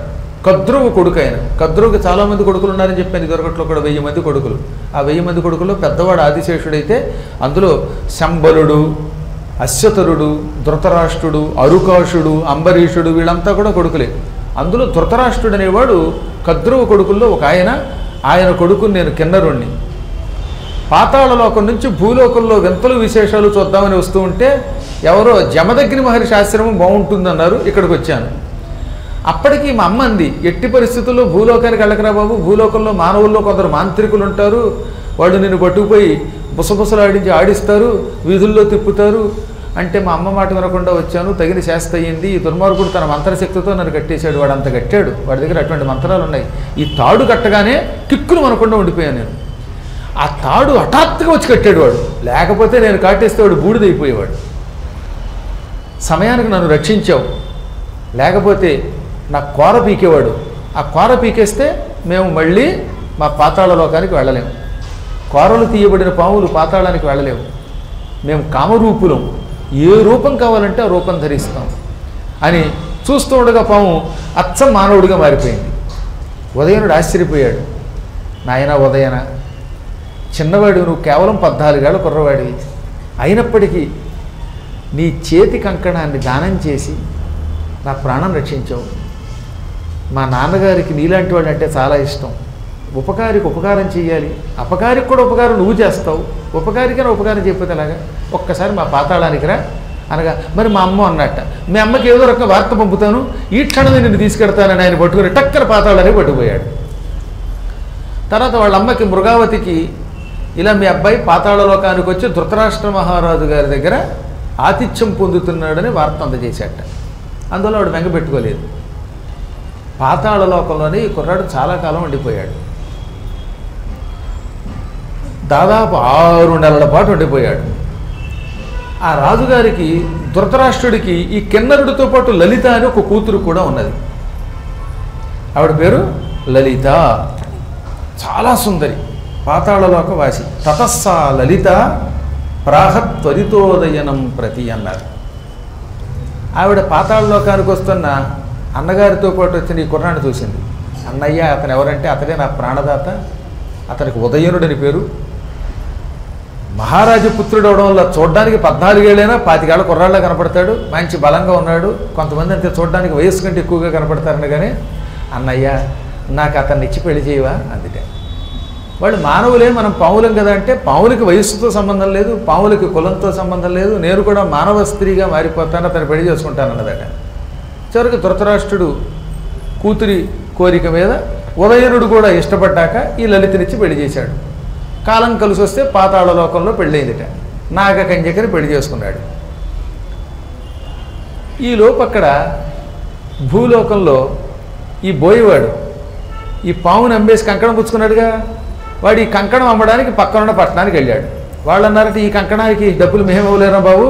A: కద్రువు కొడుకు. ఆయన కద్రువుకి చాలామంది కొడుకులు ఉన్నారని చెప్పాను, ఇదివరకట్లో కూడా 1000 మంది కొడుకులు. ఆ 1000 మంది కొడుకుల్లో పెద్దవాడు ఆదిశేషుడైతే అందులో శంబలుడు, అశ్వతరుడు, ధృతరాష్ట్రుడు, అరుకాషుడు, అంబరీషుడు వీళ్ళంతా కూడా కొడుకులే. అందులో ధృతరాష్ట్రుడు అనేవాడు కద్రువ కొడుకుల్లో ఒక ఆయన కొడుకుని నేను కిన్నరుణ్ణి. పాతాళలోకం నుంచి భూలోకంలో వింతలు విశేషాలు చూద్దామని వస్తూ ఉంటే ఎవరో జమదగ్ని మహర్షి ఆశ్రమం బాగుంటుందన్నారు, ఇక్కడికి వచ్చాను. అప్పటికి మా అమ్మ అంది, ఎట్టి పరిస్థితుల్లో భూలోకానికి వెళ్ళకరా బాబు, భూలోకంలో మానవుల్లో కొందరు మాంత్రికులు ఉంటారు, వాళ్ళు నిన్ను పట్టుకుపోయి బుసబుసలాడించి ఆడిస్తారు, వీధుల్లో తిప్పుతారు అంటే మా అమ్మ మాట వినకుండా వచ్చాను. తగిన శాస్త్ర అయ్యింది. ఈ దుర్మార్గుడు తన మంత్రశక్తితో నన్ను కట్టేశాడు. వాడు అంత కట్టాడు, వాడి దగ్గర అటువంటి మంత్రాలు ఉన్నాయి. ఈ తాడు కట్టగానే కిక్కులు మనకుండా ఉండిపోయాను నేను. ఆ తాడు హఠాత్తుగా వచ్చి కట్టాడు వాడు, లేకపోతే నేను కాటేస్తే వాడు బూడిదైపోయేవాడు. సమయానికి నన్ను రక్షించావు, లేకపోతే నా కూర పీకేవాడు. ఆ కూర పీకేస్తే మేము మళ్ళీ మా పాతాళ లోకానికి వెళ్ళలేము. కూరలు తీయబడిన పాములు పాతాళానికి వెళ్ళలేము. మేము కామరూపులం, ఏ రూపం కావాలంటే ఆ రూపం ధరిస్తాం అని చూస్తూ ఉండగా పాము అచ్చం మానవుడిగా మారిపోయింది. ఉదయనుడు ఆశ్చర్యపోయాడు. నాయన ఉదయన, చిన్నవాడు నువ్వు, కేవలం 14 ఏళ్ల కుర్రవాడివి, అయినప్పటికీ నీ చేతి కంకణాన్ని దానం చేసి నా ప్రాణం రక్షించావు. మా నాన్నగారికి నీలాంటి వాడు అంటే చాలా ఇష్టం. ఉపకారికి ఉపకారం చేయాలి, అపకారికి కూడా ఉపకారం నువ్వు చేస్తావు, ఉపకారికైనా ఉపకారం చెప్పేది అలాగా, ఒక్కసారి మా పాతాళానికి రా అనగా, మరి మా అమ్మ అన్నట్ట, మీ అమ్మకి ఏదో రకంగా వార్త పంపుతాను, ఈ క్షణమే నిన్ను తీసుకెడతానని ఆయన పట్టుకుని టక్కన పాతాళానికి పట్టుకుపోయాడు. తర్వాత వాళ్ళ అమ్మకి మృగావతికి, ఇలా మీ అబ్బాయి పాతాళలోకానికి వచ్చి ధృతరాష్ట్ర మహారాజు గారి దగ్గర ఆతిథ్యం పొందుతున్నాడని వార్త అందజేశాట. అందువల్ల ఆవిడ వెంగ పెట్టుకోలేదు. పాతాళలోకంలోనే ఈ కుర్రాడు చాలా కాలం ఉండిపోయాడు. దాదాపు 6 నెలల పాటు ఉండిపోయాడు. ఆ రాజుగారికి, ధృతరాష్ట్రుడికి ఈ కిన్నరుడితో పాటు లలిత అని ఒక కూతురు కూడా ఉన్నది. ఆవిడ పేరు లలిత, చాలా సుందరి, పాతాళలోక వాసి. తతస్సా లలిత ప్రాహత్ త్వరితోదయనం ప్రతి అన్నారు. ఆవిడ పాతాళలోకానికి వస్తున్న అన్నగారితో పాటు వచ్చిన ఈ కుర్రాన్ని చూసింది. అన్నయ్య, అతను ఎవరంటే అతడే నా ప్రాణదాత, అతనికి ఉదయనుడని పేరు. మహారాజు పుత్రుడు అవడం వల్ల చూడడానికి 14 ఏళ్ళైనా 25 ఏళ్ల కుర్రాళ్ళ కనపడతాడు, మంచి బలంగా ఉన్నాడు. కొంతమంది అంతే చూడడానికి వయస్సు కంటే ఎక్కువగా కనపడతారనగానే, అన్నయ్య నాకు అతన్ని ఇచ్చి పెళ్లి చేయవా అందుకే. వాళ్ళు మానవులే, మనం పావులం కదా అంటే, పావులకి వయస్సుతో సంబంధం లేదు, పావులకి కులంతో సంబంధం లేదు, నేను కూడా మానవ స్త్రీగా మారిపోతాను, అతను పెళ్లి చేసుకుంటాను అన్నదట. చివరికి ధృతరాష్ట్రుడు కూతురి కోరిక మీద ఉదయనుడు కూడా ఇష్టపడ్డాక ఈ లలితనిచ్చి పెళ్లి చేశాడు. కాలం కలిసి వస్తే పాతాళ లోకంలో పెళ్ళయిందిట. నాగకన్యకని పెళ్లి చేసుకున్నాడు. ఈలోపు అక్కడ భూలోకంలో ఈ బోయేవాడు ఈ పాముని అమ్మేసి కంకణం పుచ్చుకున్నాడుగా, వాడు ఈ కంకణం అమ్మడానికి పక్కనున్న పట్టణానికి వెళ్ళాడు. వాళ్ళు అన్నారట, ఈ కంకణానికి డబ్బులు మేము ఇవ్వలేరా బాబు,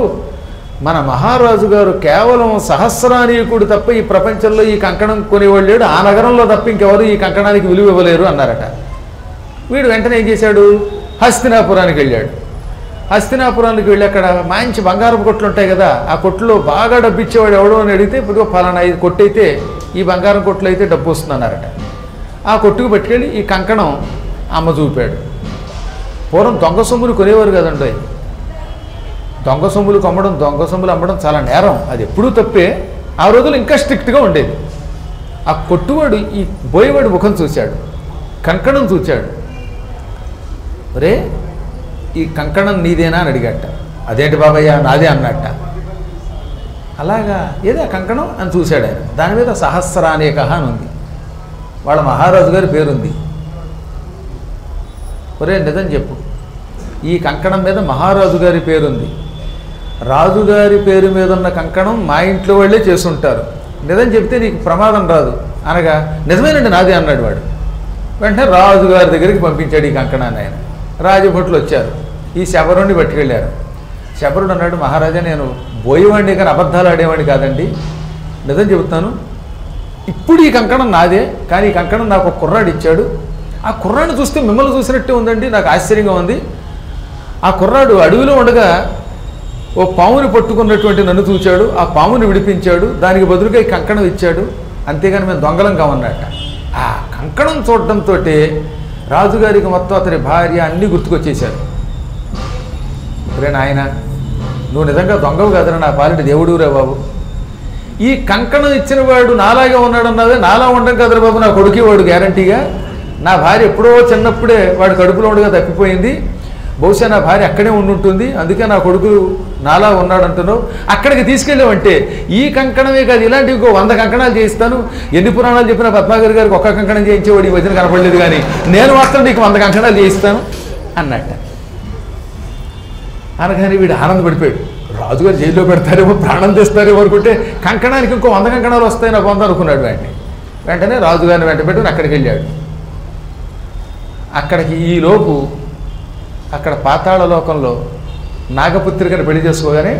A: మన మహారాజు గారు కేవలం సహస్రానీకుడు తప్ప ఈ ప్రపంచంలో ఈ కంకణం కొనేవాళ్ళు లేడు, ఆ నగరంలో తప్ప ఇంకెవరు ఈ కంకణానికి విలువ ఇవ్వలేరు అన్నారట. వీడు వెంటనే ఏం చేశాడు, హస్తినాపురానికి వెళ్ళాడు. హస్తినాపురానికి వెళ్ళి అక్కడ మంచి బంగారపు కొట్లు ఉంటాయి కదా, ఆ కొట్లో బాగా డబ్బు ఇచ్చేవాడు ఎవడో అని అడిగితే ఇప్పుడు ఫలానా ఇది కొట్టు అయితే ఈ బంగారం కొట్లు అయితే డబ్బు వస్తుందన్నారట. ఆ కొట్టుకు పట్టుకెళ్ళి ఈ కంకణం అమ్మ చూపాడు. పూర్వం దొంగ సొమ్ములు కొనేవారు కదండి, దొంగ సొమ్ములు కొమ్మడం దొంగ సొమ్ములు అమ్మడం చాలా నేరం, అది ఎప్పుడూ తప్పే. ఆ రోజులు ఇంకా స్ట్రిక్ట్గా ఉండేది. ఆ కొట్టువాడు ఈ బోయేవాడు ముఖం చూశాడు, కంకణం చూశాడు. ఒరే ఈ కంకణం నీదేనా అని అడిగట. అదేంటి బాబయ్య నాదే అన్నట్ట. అలాగా ఏదే కంకణం అని చూశాడు ఆయన. దాని మీద సహస్రానేక అని ఉంది, వాళ్ళ మహారాజు గారి పేరుంది. ఒరే నిజం చెప్పు, ఈ కంకణం మీద మహారాజు గారి పేరుంది, రాజుగారి పేరు మీద ఉన్న కంకణం మా ఇంట్లో వాళ్ళే చేసుంటారు, నిజం చెప్తే నీకు ప్రమాదం రాదు అనగా నిజమేనండి నాదే అన్నాడు వాడు. వెంటనే రాజుగారి దగ్గరికి పంపించాడు ఈ కంకణాన్ని. ఆయన రాజభటులు వచ్చారు, ఈ శబరుణ్ణి పట్టుకెళ్ళారు. శబరుడు అన్నాడు, మహారాజా నేను బోయేవాడిని కానీ అబద్ధాలు ఆడేవాడిని కాదండి, నిజం చెబుతాను, ఇప్పుడు ఈ కంకణం నాదే, కానీ ఈ కంకణం నాకు ఒక కుర్రాడు ఇచ్చాడు. ఆ కుర్రాడిని చూస్తే మిమ్మల్ని చూసినట్టే ఉందండి, నాకు ఆశ్చర్యంగా ఉంది. ఆ కుర్రాడు అడవిలో ఉండగా ఓ పాముని పట్టుకున్నటువంటి నన్ను చూచాడు, ఆ పాముని విడిపించాడు, దానికి బదులుగా ఈ కంకణం ఇచ్చాడు, అంతేగాని మేము దొంగలం కామన్నట్ట. ఆ కంకణం చూడటంతో రాజుగారికి మొత్తం అతని భార్య అన్నీ గుర్తుకొచ్చేశారు. రే నాయన నువ్వు నిజంగా దొంగవు కదరా, నా పాలిటి దేవుడురా బాబు, ఈ కంకణం ఇచ్చిన వాడు నాలాగే ఉన్నాడన్నదే, నాలా ఉండడం కదరా బాబు, నా కొడుకు వాడు గ్యారంటీగా, నా భార్య ఎప్పుడో చిన్నప్పుడే వాడు కడుపులో ఉండగా తప్పిపోయింది, బహుశా నా భార్య అక్కడే ఉండుంటుంది, అందుకే నా కొడుకు నాలా ఉన్నాడు అంటున్నావు, అక్కడికి తీసుకెళ్ళామంటే ఈ కంకణమే కాదు ఇలాంటివి ఇంకో 100 కంకణాలు చేయిస్తాను, ఎన్ని పురాణాలు చెప్పినా పద్మాగర్ గారికి ఒక్క కంకణం చేయించేవాడు ఈ మధ్యన కనపడలేదు, కానీ నేను మాత్రం నీకు 100 కంకణాలు చేయిస్తాను అన్నట్ట. అనగానే వీడు ఆనందపడిపోయాడు, రాజుగారు జైల్లో పెడతారేమో ప్రాణం తెస్తారేమో అనుకుంటే కంకణానికి ఇంకో 100 కంకణాలు వస్తాయి నాకు 100 అనుకున్నాడు వెంటనే. వెంటనే రాజుగారిని వెంట పెట్టుకుని అక్కడికి వెళ్ళాడు. అక్కడికి ఈలోపు అక్కడ పాతాళ లోకంలో నాగపుత్రికను పెళ్లి చేసుకోగానే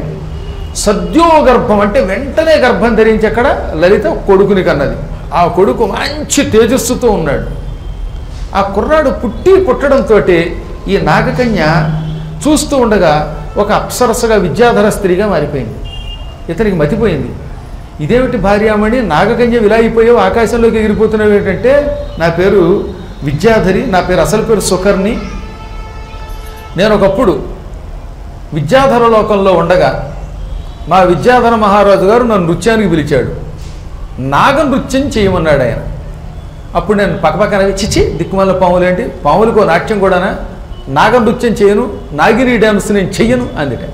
A: సద్యోగర్భం అంటే వెంటనే గర్భం ధరించి అక్కడ లలిత కొడుకుని కన్నది. ఆ కొడుకు మంచి తేజస్సుతో ఉన్నాడు. ఆ కుర్రాడు పుట్టడంతో ఈ నాగకన్య చూస్తూ ఉండగా ఒక అప్సరసగా విద్యాధర స్త్రీగా మారిపోయింది. ఇతనికి మతిపోయింది, ఇదేమిటి భార్యామణి నాగకన్య విలాయిపోయావు, ఆకాశంలోకి ఎగిరిపోతున్నావు ఏంటంటే, నా పేరు విద్యాధరి, నా పేరు అసలు పేరు సుకర్ణి, నేను ఒకప్పుడు విద్యాధర లోకంలో ఉండగా మా విద్యాధర మహారాజు గారు నన్ను నృత్యానికి పిలిచాడు, నాగ నృత్యం చేయమన్నాడు ఆయన. అప్పుడు నేను పక్కపక్కన చిచ్చి దిక్కుమల్ల పాములేంటి, పాములకో నాట్యం కూడానా, నాగ నృత్యం చేయను, నాగిని డ్యాన్స్ నేను చెయ్యను అందుకే.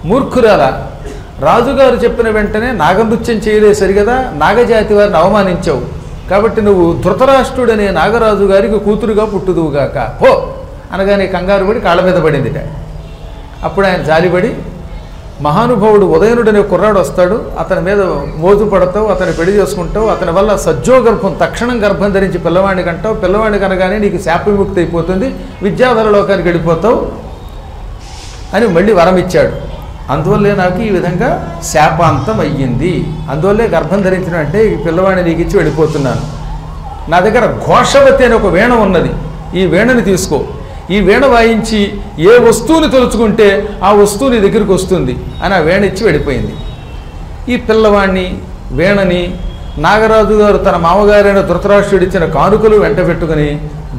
A: మూర్ఖురాల, రాజుగారు చెప్పిన వెంటనే నాగనృత్యం చేయలే సరిగదా, నాగజాతి వారిని అవమానించావు, కాబట్టి నువ్వు ధృతరాష్ట్రుడనే నాగరాజు గారికి కూతురుగా పుట్టుదువుగాక హో అనగానే కంగారు పడి కాళ్ళ మీద పడిందిట. అప్పుడు ఆయన జాలిపడి, మహానుభావుడు ఉదయనుడనే కుర్రాడు వస్తాడు, అతని మీద మోజు పడతావు, అతని పెళ్లి చేసుకుంటావు, అతని వల్ల సజ్జోగర్భం తక్షణం గర్భం ధరించి పిల్లవాడిని కంటావు, పిల్లవాడిని కనగానే నీకు శాప విముక్తి అయిపోతుంది, విద్యాధర లోకానికి వెళ్ళిపోతావు అని మళ్ళీ వరం ఇచ్చాడు. అందువల్లే నాకు ఈ విధంగా శాపాంతం అయ్యింది, అందువల్లే గర్భం ధరించిన అంటే ఈ పిల్లవాడిని నీకు ఇచ్చి వెళ్ళిపోతున్నాను. నా దగ్గర ఘోషవతి అనే ఒక వీణ ఉన్నది, ఈ వీణని తీసుకో, ఈ వీణ వాయించి ఏ వస్తువుని తలుచుకుంటే ఆ వస్తువు నీ దగ్గరికి వస్తుంది అని ఆ వీణ ఇచ్చి వెళ్ళిపోయింది. ఈ పిల్లవాడిని వీణని నాగరాజు గారు తన మామగారైన ధృతరాష్ట్రుడు ఇచ్చిన కానుకలు వెంట పెట్టుకుని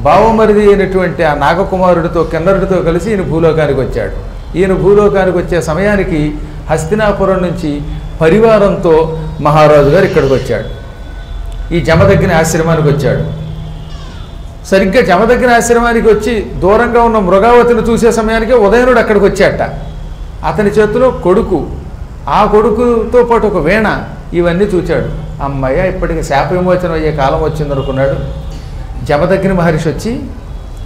A: బావమరిది అయినటువంటి ఆ నాగకుమారుడితో కిన్నరుడితో కలిసి ఈయన భూలోకానికి వచ్చాడు. ఈయన భూలోకానికి వచ్చే సమయానికి హస్తినాపురం నుంచి పరివారంతో మహారాజు గారు ఇక్కడికి వచ్చాడు, ఈ జమదగ్ని ఆశ్రమానికి వచ్చాడు. సరిగ్గా జమదగ్ని ఆశ్రమానికి వచ్చి దూరంగా ఉన్న మృగావతిని చూసే సమయానికి ఉదయనుడు అక్కడికి వచ్చాట. అతని చేతిలో కొడుకు, ఆ కొడుకుతో పాటు ఒక వీణ, ఇవన్నీ చూచాడు. అమ్మయ్య ఇప్పటికి శాప విమోచనం అయ్యే కాలం వచ్చిందనుకున్నాడు. జమదగ్ని మహర్షి వచ్చి,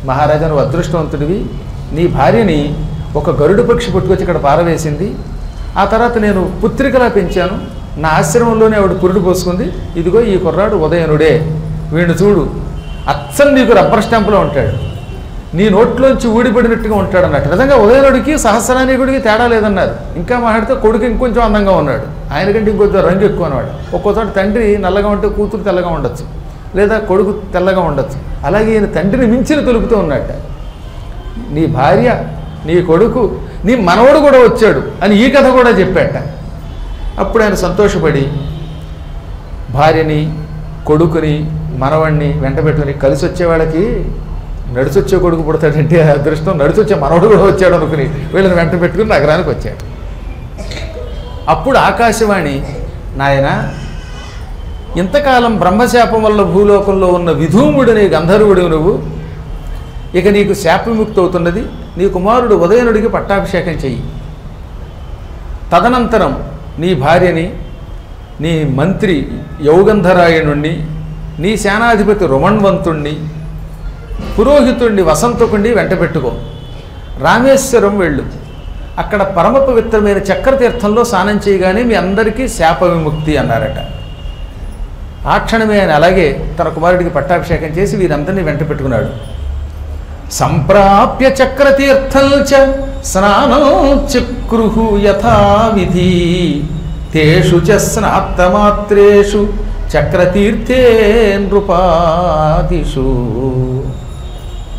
A: మహారాజా నువ్వు అదృష్టవంతుడివి, నీ భార్యని ఒక గరుడు పక్షి పుట్టుకొచ్చి ఇక్కడ పారవేసింది. ఆ తర్వాత నేను పుత్రికలా పెంచాను, నా ఆశ్రమంలోనే ఆవిడ పురుడు పోసుకుంది. ఇదిగో ఈ కుర్రాడు ఉదయనుడే, వీడిని చూడు, అచ్చం నీకు రబ్బర్ స్టాంపులో ఉంటాడు, నీ నోట్లోంచి ఊడిపడినట్టుగా ఉంటాడు అన్నట్టు. నిజంగా ఉదయనుడికి సహస్రానీకుడికి తేడా లేదన్నారు. ఇంకా మాట్లాడితే కొడుకు ఇంకొంచెం అందంగా ఉన్నాడు, ఆయనకంటే ఇంకొంచెం రంగు ఎక్కువ అన్నవాడు. ఒక్కోసారి తండ్రి నల్లగా ఉంటే కూతురు తెల్లగా ఉండొచ్చు, లేదా కొడుకు తెల్లగా ఉండొచ్చు. అలాగే ఈయన తండ్రిని మించిన తొలుపుతూ ఉన్నట్ట. నీ భార్య, నీ కొడుకు, నీ మనవడు కూడా వచ్చాడు అని ఈ కథ కూడా చెప్పాట. అప్పుడు ఆయన సంతోషపడి భార్యని, కొడుకుని, మనవడిని వెంట పెట్టుకుని, కలిసి వచ్చే వాళ్ళకి నడిచొచ్చే కొడుకు పుడతాడంటే అదృష్టం, నడిచొచ్చే మనవడు కూడా వచ్చాడు అనుకుని వీళ్ళని వెంట పెట్టుకుని నగరానికి వచ్చాడు. అప్పుడు ఆకాశవాణి, నాయన ఇంతకాలం బ్రహ్మశాపం వల్ల భూలోకంలో ఉన్న విధూముడిని గంధర్వుడు నువ్వు, ఇక నీకు శాప విముక్తి అవుతున్నది, నీ కుమారుడు ఉదయనుడికి పట్టాభిషేకం చెయ్యి. తదనంతరం నీ భార్యని, నీ మంత్రి యౌగంధరాయణుణ్ణి, నీ సేనాధిపతి రుమణ్వంతుణ్ణి, పురోహితుణ్ణి వసంతకుణ్ణి వెంట పెట్టుకో, రామేశ్వరం వెళ్ళు. అక్కడ పరమ పవిత్రమైన చక్రతీర్థంలో స్నానం చేయగానే మీ అందరికీ శాప విముక్తి అన్నారట. ఆ క్షణమే ఆయన అలాగే తన కుమారుడికి పట్టాభిషేకం చేసి వీరందరినీ వెంట పెట్టుకున్నాడు. సంప్రాప్య చక్రతీర్థం చ స్నానం చక్రుహు యథావిధి తేషు చ స్నాత్తమాత్రేషు చక్రతీర్థే నృపాదిషు.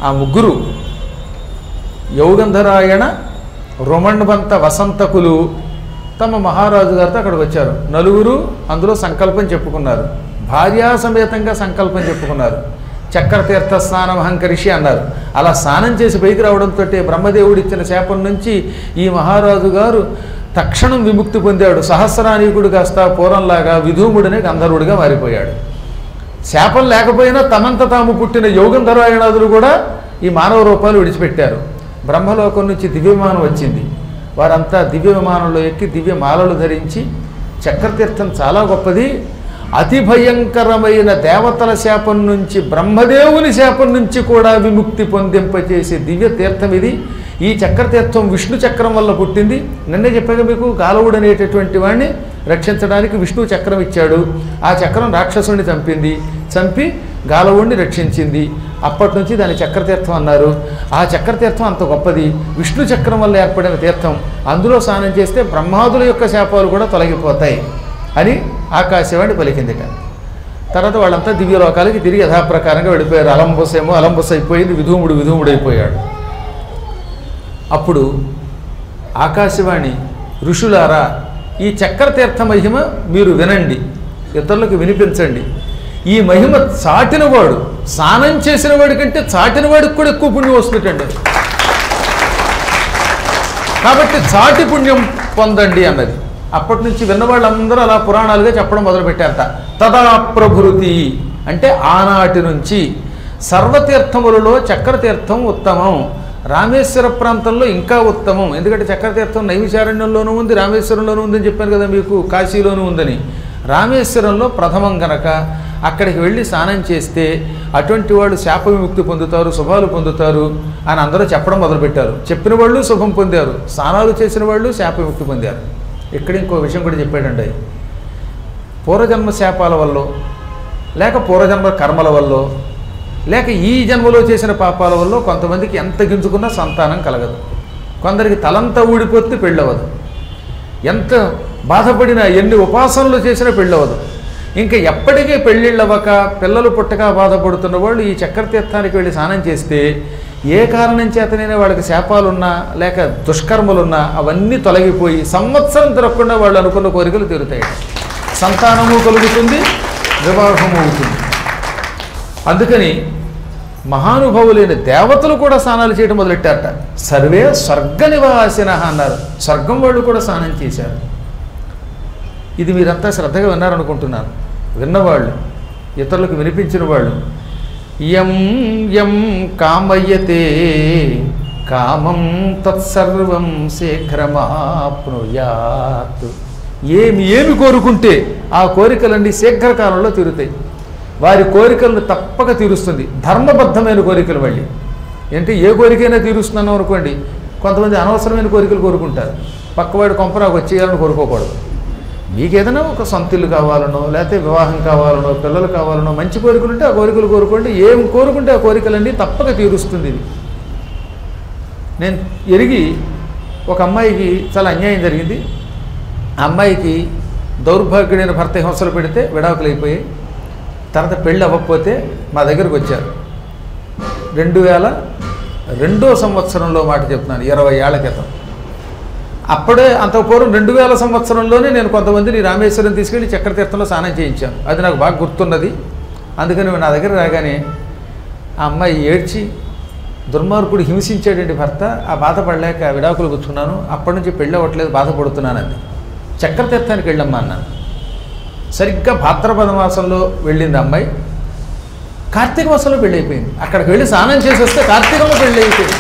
A: ఆ ముగ్గురు యౌగంధరాయణ, రుమణ్వంత వసంతకులు తమ మహారాజు గారితో అక్కడికి వచ్చారు. నలుగురు అందులో సంకల్పం చెప్పుకున్నారు, భార్యా సమేతంగా సంకల్పం చెప్పుకున్నారు. చక్రతీర్థ స్నానం అహంకరిషి అన్నారు. అలా స్నానం చేసి పైకి రావడంతో బ్రహ్మదేవుడు ఇచ్చిన శాపం నుంచి ఈ మహారాజు గారు తక్షణం విముక్తి పొందాడు. సహస్రానీకుడు కాస్త పూర్వంలాగా విధూముడనే గంధర్వుడిగా మారిపోయాడు. శాపం లేకపోయినా తమంత తాము పుట్టిన యౌగంధరాయణాదులు కూడా ఈ మానవ రూపాలు విడిచిపెట్టారు. బ్రహ్మలోకం నుంచి దివ్య విమానం వచ్చింది. వారంతా దివ్య విమానంలో ఎక్కి దివ్య మాలలు ధరించి, చక్రతీర్థం చాలా గొప్పది, అతి భయంకరమైన దేవతల శాపం నుంచి, బ్రహ్మదేవుని శాపం నుంచి కూడా విముక్తి పొందింపచేసే దివ్య తీర్థం ఇది. ఈ చక్రతీర్థం విష్ణు చక్రం వల్ల పుట్టింది. నిన్నే చెప్పాక మీకు, గాలవుడు అనేటటువంటి వాడిని రక్షించడానికి విష్ణు చక్రం ఇచ్చాడు. ఆ చక్రం రాక్షసుని చంపి గాలవుడిని రక్షించింది. అప్పటి నుంచి దాన్ని చక్రతీర్థం అన్నారు. ఆ చక్రతీర్థం అంత గొప్పది, విష్ణు చక్రం వల్ల ఏర్పడిన తీర్థం. అందులో స్నానం చేస్తే బ్రహ్మాదుల యొక్క శాపాలు కూడా తొలగిపోతాయి అని ఆకాశవాణి పలికిందిట. తర్వాత వాళ్ళంతా దివ్యలోకాలకి తిరిగి యథాప్రకారంగా వెళ్ళిపోయారు. అలంబుస్ అయిపోయింది, విధూముడైపోయాడు. అప్పుడు ఆకాశవాణి, ఋషులారా ఈ చక్రతీర్థ మహిమ మీరు వినండి, ఇతరులకు వినిపించండి. ఈ మహిమ చాటినవాడు, స్నానం చేసిన వాడి కంటే చాటిన వాడికి కూడా ఎక్కువ పుణ్యం వస్తుందండి. కాబట్టి చాటి పుణ్యం పొందండి అన్నది. అప్పటి నుంచి విన్నవాళ్ళందరూ అలా పురాణాలుగా చెప్పడం మొదలుపెట్టారట. తదా ప్రభృతి అంటే ఆనాటి నుంచి సర్వతీర్థములలో చక్రతీర్థం ఉత్తమం, రామేశ్వర ప్రాంతంలో ఇంకా ఉత్తమం. ఎందుకంటే చక్రతీర్థం నైమిషారణ్యంలోనూ ఉంది, రామేశ్వరంలోనూ ఉందని చెప్పాను కదా మీకు, కాశీలోనూ ఉందని. రామేశ్వరంలో ప్రథమం గనక అక్కడికి వెళ్ళి స్నానం చేస్తే అటువంటి వాళ్ళు శాప విముక్తి పొందుతారు, శుభాలు పొందుతారు అని అందరూ చెప్పడం మొదలుపెట్టారు. చెప్పిన వాళ్ళు శుభం పొందారు, స్నానాలు చేసిన వాళ్ళు శాప విముక్తి పొందారు. ఇక్కడ ఇంకో విషయం కూడా చెప్పాడండి. పూర్వజన్మ శాపాల వల్ల, లేక పూర్వజన్మ కర్మల వల్ల, లేక ఈ జన్మలో చేసిన పాపాల వల్ల కొంతమందికి ఎంత గింజుకున్నా సంతానం కలగదు. కొందరికి తలంతా ఊడిపోతే పెళ్ళవదు. ఎంత బాధపడినా, ఎన్ని ఉపాసనలు చేసినా పెళ్ళవదు. ఇంకా ఎప్పటికీ పెళ్ళిళ్ళవక పిల్లలు పుట్టక బాధపడుతున్న వాళ్ళు ఈ చక్రతీర్థానికి వెళ్ళి స్నానం చేస్తే ఏ కారణం చేతనైనా వాళ్ళకి శాపాలున్నా లేక దుష్కర్మలున్నా అవన్నీ తొలగిపోయి సంవత్సరం తిరగకుండా వాళ్ళు అనుకున్న కోరికలు తీరుతాయి. సంతానము కలుగుతుంది, వివాహము అవుతుంది. అందుకని మహానుభావులైన దేవతలు కూడా స్నానాలు చేయడం మొదలెట్టారట. సర్వే స్వర్గ నివాసిన అన్నారు. స్వర్గం వాళ్ళు కూడా స్నానం చేశారు. ఇది మీరంతా శ్రద్ధగా విన్నారనుకుంటున్నాను. విన్నవాళ్ళు, ఇతరులకు వినిపించిన వాళ్ళు. యం యం కామయ్యతే కామం తత్సర్వం శీఘ్రమాప్నుయాత్. ఏమి కోరుకుంటే ఆ కోరికలన్నీ శీఘ్రకాలంలో తీరుతాయి. వారి కోరికలను తప్పక తీరుస్తుంది. ధర్మబద్ధమైన కోరికలు మళ్ళీ అంటే ఏ కోరికైనా తీరుస్తున్నాను అనుకోండి, కొంతమంది అనవసరమైన కోరికలు కోరుకుంటారు. పక్కవాడి కొంపరాకు వచ్చేయాలని కోరుకోకూడదు. మీకు ఏదైనా ఒక సొంత ఇల్లు కావాలనో, లేకపోతే వివాహం కావాలనో, పిల్లలు కావాలనో మంచి కోరికలు ఉంటే ఆ కోరికలు కోరుకోండి. ఏం కోరుకుంటే ఆ కోరికలన్నీ తప్పక తీరుస్తుంది ఇది. నేను ఎరిగి ఒక అమ్మాయికి చాలా అన్యాయం జరిగింది. ఆ అమ్మాయికి దౌర్భాగ్యుడైన భర్త హింసలు పెడితే విడాకులు అయిపోయాయి. తర్వాత పెళ్ళి అవ్వకపోతే మా దగ్గరకు వచ్చారు. 2002వ సంవత్సరంలో మాట చెప్తున్నాను, 20 ఏళ్ల క్రితం. అప్పుడే అంత పూర్వం 2000 సంవత్సరంలోనే నేను కొంతమందిని రామేశ్వరం తీసుకెళ్ళి చక్రతీర్థంలో స్నానం చేయించాను. అది నాకు బాగా గుర్తున్నది. అందుకని నా దగ్గర రాగానే ఆ అమ్మాయి ఏడ్చి, దుర్మార్గుడు హింసించాడండి భర్త, ఆ బాధపడలేక విడాకులు కూర్చున్నాను, అప్పటి నుంచి పెళ్ళి అవ్వట్లేదు, బాధపడుతున్నాను అంది. చక్రతీర్థానికి వెళ్ళమ్మా అన్నాను. సరిగ్గా భాద్రపద మాసంలో వెళ్ళింది అమ్మాయి. కార్తీక మాసంలో పెళ్ళి అయిపోయింది. అక్కడికి వెళ్ళి స్నానం చేసి వస్తే కార్తీకంలో పెళ్ళి అయిపోయింది.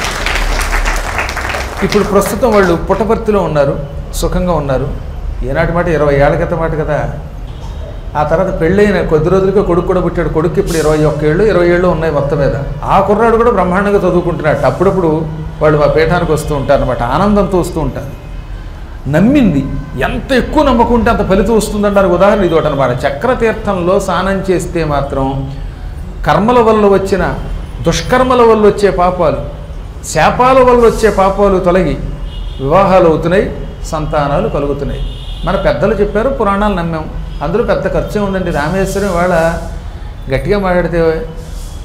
A: ఇప్పుడు ప్రస్తుతం వాళ్ళు పుట్టపర్తిలో ఉన్నారు, సుఖంగా ఉన్నారు. ఏనాటి మాట 20 ఏళ్ల క్రితం మాట కదా. ఆ తర్వాత పెళ్ళైన కొద్ది రోజులకే కొడుకు కూడా పుట్టాడు. కొడుకు ఇప్పుడు 21 ఏళ్ళు 20 ఏళ్ళు ఉన్నాయి మొత్తం మీద. ఆ కుర్రాడు కూడా బ్రహ్మాండంగా చదువుకుంటున్నాడు. అప్పుడప్పుడు వాళ్ళు మా పీఠానికి వస్తూ ఉంటారు అనమాట, ఆనందంతో వస్తూ ఉంటారు. నమ్మింది, ఎంత ఎక్కువ నమ్మకుంటే అంత ఫలితం వస్తుందన్నారు. ఉదాహరణ ఇది ఒకటి అనమాట. చక్రతీర్థంలో స్నానం చేస్తే మాత్రం కర్మల వల్ల వచ్చిన దుష్కర్మల వల్ల వచ్చే పాపాలు, శాపాల వల్ల వచ్చే పాపాలు తొలగి వివాహాలు అవుతున్నాయి, సంతానాలు కలుగుతున్నాయి. మన పెద్దలు చెప్పారు, పురాణాలు నమ్మాం. అందులో పెద్ద ఖర్చే ఉందండి. రామేశ్వరం వాళ్ళ గట్టిగా మాట్లాడితే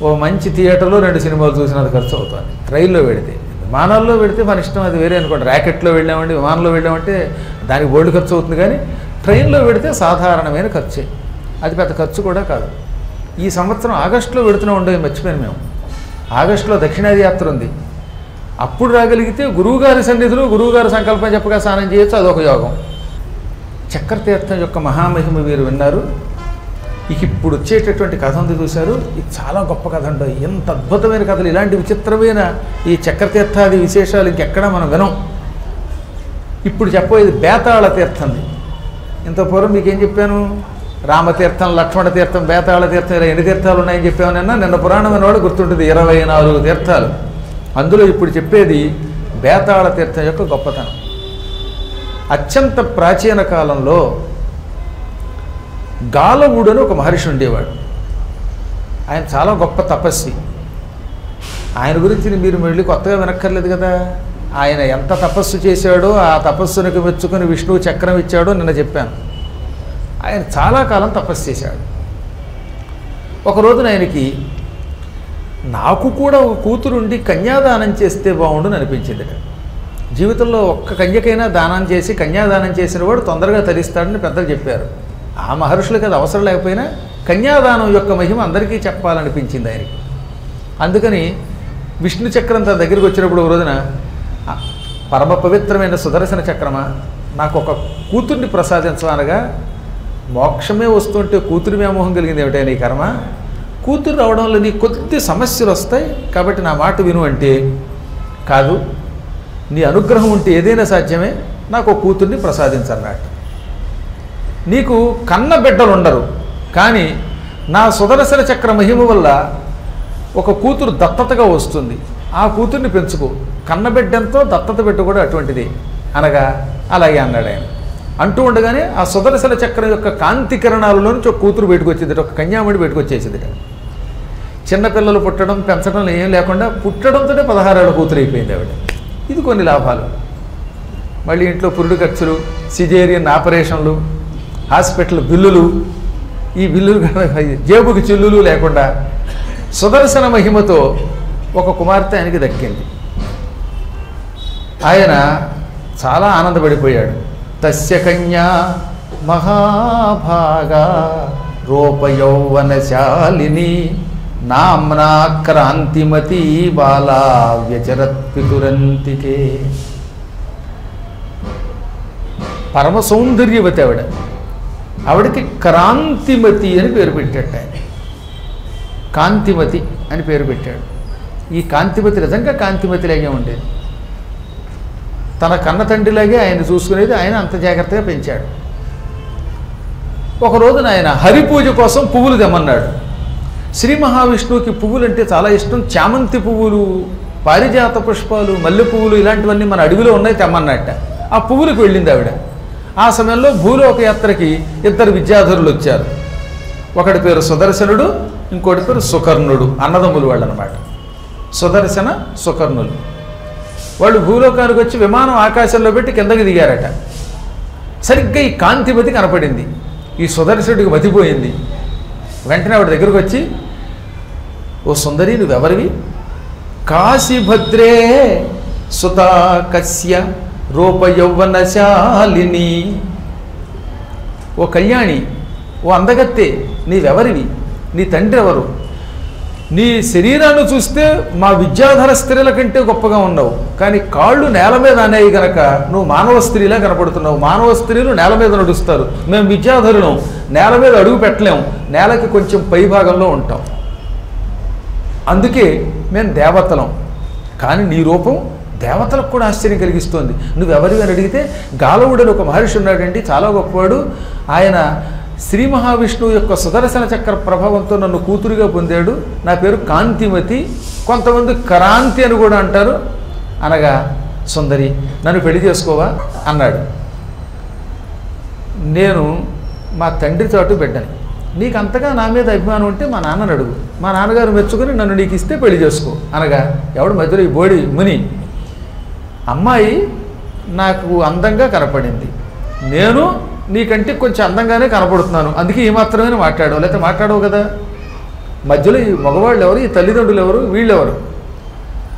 A: ఓ మంచి థియేటర్లో 2 సినిమాలు చూసినంత ఖర్చు అవుతుంది. ట్రైన్లో పెడితే, విమానాల్లో పెడితే మన ఇష్టం, అది వేరే అనుకోండి. ర్యాకెట్లో వెళ్ళామంటే, విమానంలో వెళ్ళామంటే దానికి బోల్డ్ ఖర్చు అవుతుంది. కానీ ట్రైన్లో పెడితే సాధారణమైన ఖర్చే, అది పెద్ద ఖర్చు కూడా కాదు. ఈ సంవత్సరం ఆగస్టులో పెడుతూనే ఉండేవి, మర్చిపోయాను మేము. ఆగస్టులో దక్షిణాది యాత్ర ఉంది. అప్పుడు రాగలిగితే గురువుగారి సన్నిధిలో గురువుగారి సంకల్పం చెప్పగా స్నానం చేయొచ్చు, అదొక యోగం. చక్రతీర్థం యొక్క మహామహిమ వీరు విన్నారు. ఇక ఇప్పుడు వచ్చేటటువంటి కథ ఉంది చూశారు, ఇది చాలా గొప్ప కథ అండి. ఎంత అద్భుతమైన కథలు, ఇలాంటి విచిత్రమైన ఈ చక్రతీర్థాది విశేషాలు ఇంకెక్కడా మనం వినం. ఇప్పుడు చెప్పబోయేది బేతాళ తీర్థంది. ఇంత పూర్వం మీకేం చెప్పాను? రామతీర్థం, లక్ష్మణ తీర్థం, బేతాళ తీర్థం, ఇలా ఎన్ని తీర్థాలు ఉన్నాయని చెప్పామన్నా. నిన్న పురాణం అనేవాడు గుర్తుంటుంది, 24 తీర్థాలు. అందులో ఇప్పుడు చెప్పేది బేతాళ తీర్థం యొక్క గొప్పతనం. అత్యంత ప్రాచీన కాలంలో గాలవుడు అని ఒక మహర్షి ఉండేవాడు. ఆయన చాలా గొప్ప తపస్వి. ఆయన గురించి మీరు మళ్ళీ కొత్తగా వినక్కర్లేదు కదా. ఆయన ఎంత తపస్సు చేశాడో, ఆ తపస్సునికి మెచ్చుకొని విష్ణువు చక్రం ఇచ్చాడో నిన్న చెప్పాను. ఆయన చాలా కాలం తపస్సు చేశాడు. ఒక రోజున ఆయనకి, నాకు కూడా ఒక కూతురుండి కన్యాదానం చేస్తే బాగుండుని అనిపించింది. జీవితంలో ఒక్క కన్యకైనా దానం చేసి, కన్యాదానం చేసిన వాడు తొందరగా తరిస్తాడని పెద్దలు చెప్పారు. ఆ మహర్షులకి అది అవసరం లేకపోయినా కన్యాదానం యొక్క మహిమ అందరికీ చెప్పాలనిపించింది ఆయనకి. అందుకని విష్ణు చక్రం తన దగ్గరికి వచ్చినప్పుడు ఒక రోజున, పరమ పవిత్రమైన సుదర్శన చక్రమా, నాకు ఒక కూతుర్ని ప్రసాదించవనగా, మోక్షమే వస్తుంటే కూతురి వ్యామోహం కలిగింది ఏమిటా నీ కర్మ, కూతురు రావడంలో నీ కొద్ది సమస్యలు వస్తాయి, కాబట్టి నా మాట విను అంటే, కాదు నీ అనుగ్రహం ఉంటే ఏదైనా సాధ్యమే, నాకు ఒక కూతుర్ని ప్రసాదించన్నట్టు. నీకు కన్న బిడ్డలు ఉండరు, కానీ నా సుదర్శన చక్ర మహిమ వల్ల ఒక కూతురు దత్తతగా వస్తుంది, ఆ కూతుర్ని పెంచుకో. కన్నబిడ్డంతో దత్తత బిడ్డ కూడా అటువంటిది అనగా, అలాగే అన్నాడు ఆయన. అంటూ ఉండగానే ఆ సుదర్శన చక్రం యొక్క కాంతి కిరణాలలో నుంచి ఒక కూతురు బయటకు వచ్చింది, ఒక కన్యామణి బయటకు వచ్చేసింది. చిన్నపిల్లలు పుట్టడం పెంచడం ఏం లేకుండా పుట్టడంతోనే 16 ఏళ్ళ కూతురు అయిపోయింది ఆవిడ. ఇది కొన్ని లాభాలు. మళ్ళీ ఇంట్లో పురుడు ఖర్చులు, సిజేరియన్ ఆపరేషన్లు, హాస్పిటల్ బిల్లులు, ఈ బిల్లులు జేబుకి చిల్లులు లేకుండా సుదర్శన మహిమతో ఒక కుమార్తె ఆయనకి దక్కింది. ఆయన చాలా ఆనందపడిపోయాడు. తస్య కన్యా మహాభాగా రూపయౌవనశాలిని నామ్నా క్రాంతిమతి బాలా వ్యచరత్ పితురంతికే. పరమ సౌందర్యవతి ఆవిడ. ఆవిడకి క్రాంతిమతి అని పేరు పెట్టాడు ఆయన. కాంతిమతి అని పేరు పెట్టాడు. ఈ కాంతిమతి నిజంగా కాంతిమతిలాగే ఉండేది. తన కన్న తండ్రిలాగే ఆయన చూసుకునేది. ఆయన అంత జాగ్రత్తగా పెంచాడు. ఒక రోజున ఆయన హరిపూజ కోసం పువ్వులు తెమ్మన్నాడు. శ్రీ మహావిష్ణువుకి పువ్వులు అంటే చాలా ఇష్టం. చామంతి పువ్వులు, పారిజాత పుష్పాలు, మల్లె పువ్వులు ఇలాంటివన్నీ మన అడవిలో ఉన్నాయి తెమ్మన్నట్ట. ఆ పువ్వులకు వెళ్ళింది ఆవిడ. ఆ సమయంలో భూలోక యాత్రకి 2 విద్యాధరులు వచ్చారు. ఒకటి పేరు సుదర్శనుడు, ఇంకోటి పేరు సుకర్ణుడు. అన్నదమ్ములు వాళ్ళు అనమాట. సుదర్శన సుకర్ణులు. వాళ్ళు భూలోకానికి వచ్చి విమానం ఆకాశంలో పెట్టి కిందకి దిగారట. సరిగ్గా ఈ కాంతిమతి కనపడింది. ఈ సుదర్శనుడికి మతిపోయింది. వెంటనే ఆవిడ దగ్గరకు వచ్చి, ఓ సుందరి, నువ్వెవరివి? కాశీభద్రే సుతా కస్య రూపయౌవనశాలిని. ఓ కళ్యాణి, ఓ అందగత్తే, నీవెవరివి? నీ తండ్రి ఎవరు? నీ శరీరాన్ని చూస్తే మా విద్యాధర స్త్రీల కంటే గొప్పగా ఉన్నావు, కానీ కాళ్ళు నేల మీద అనేవి గనక నువ్వు మానవ స్త్రీలా కనపడుతున్నావు. మానవ స్త్రీలు నేల మీద నడుస్తారు, మేము విద్యాధరులం నేల మీద అడుగు పెట్టలేము, నేలకి కొంచెం పై భాగంలో ఉంటాం. అందుకే మేము దేవతలం. కానీ నీ రూపం దేవతలకు కూడా ఆశ్చర్యం కలిగిస్తోంది. నువ్వెవరివి అని అడిగితే, గాలవుడని ఒక మహర్షి ఉన్నాడండి, చాలా గొప్పవాడు. ఆయన శ్రీ మహావిష్ణువు యొక్క సుదర్శన చక్ర ప్రభావంతో నన్ను కూతురుగా పొందాడు. నా పేరు కాంతిమతి, కొంతమంది క్రాంతి అని కూడా అంటారు. అనగా, సుందరి, నన్ను పెళ్లి చేసుకోవా అన్నాడు. నేను మా తండ్రి చాటు బిడ్డని, నీకు అంతగా నా మీద అభిమానం ఉంటే మా నాన్నని అడుగు, మా నాన్నగారు మెచ్చుకొని నన్ను నీకు ఇస్తే పెళ్లి చేసుకో. అనగా, ఎవడు మధ్యలో ఈ బోడి ముని, అమ్మాయి నాకు అందంగా కనపడింది, నేను నీకంటే కొంచెం అందంగానే కనపడుతున్నాను, అందుకే ఈ మాత్రమే మాట్లాడవు, లేకపోతే మాట్లాడవు కదా. మధ్యలో ఈ మగవాళ్ళు ఎవరు, ఈ తల్లిదండ్రులు ఎవరు, వీళ్ళెవరు?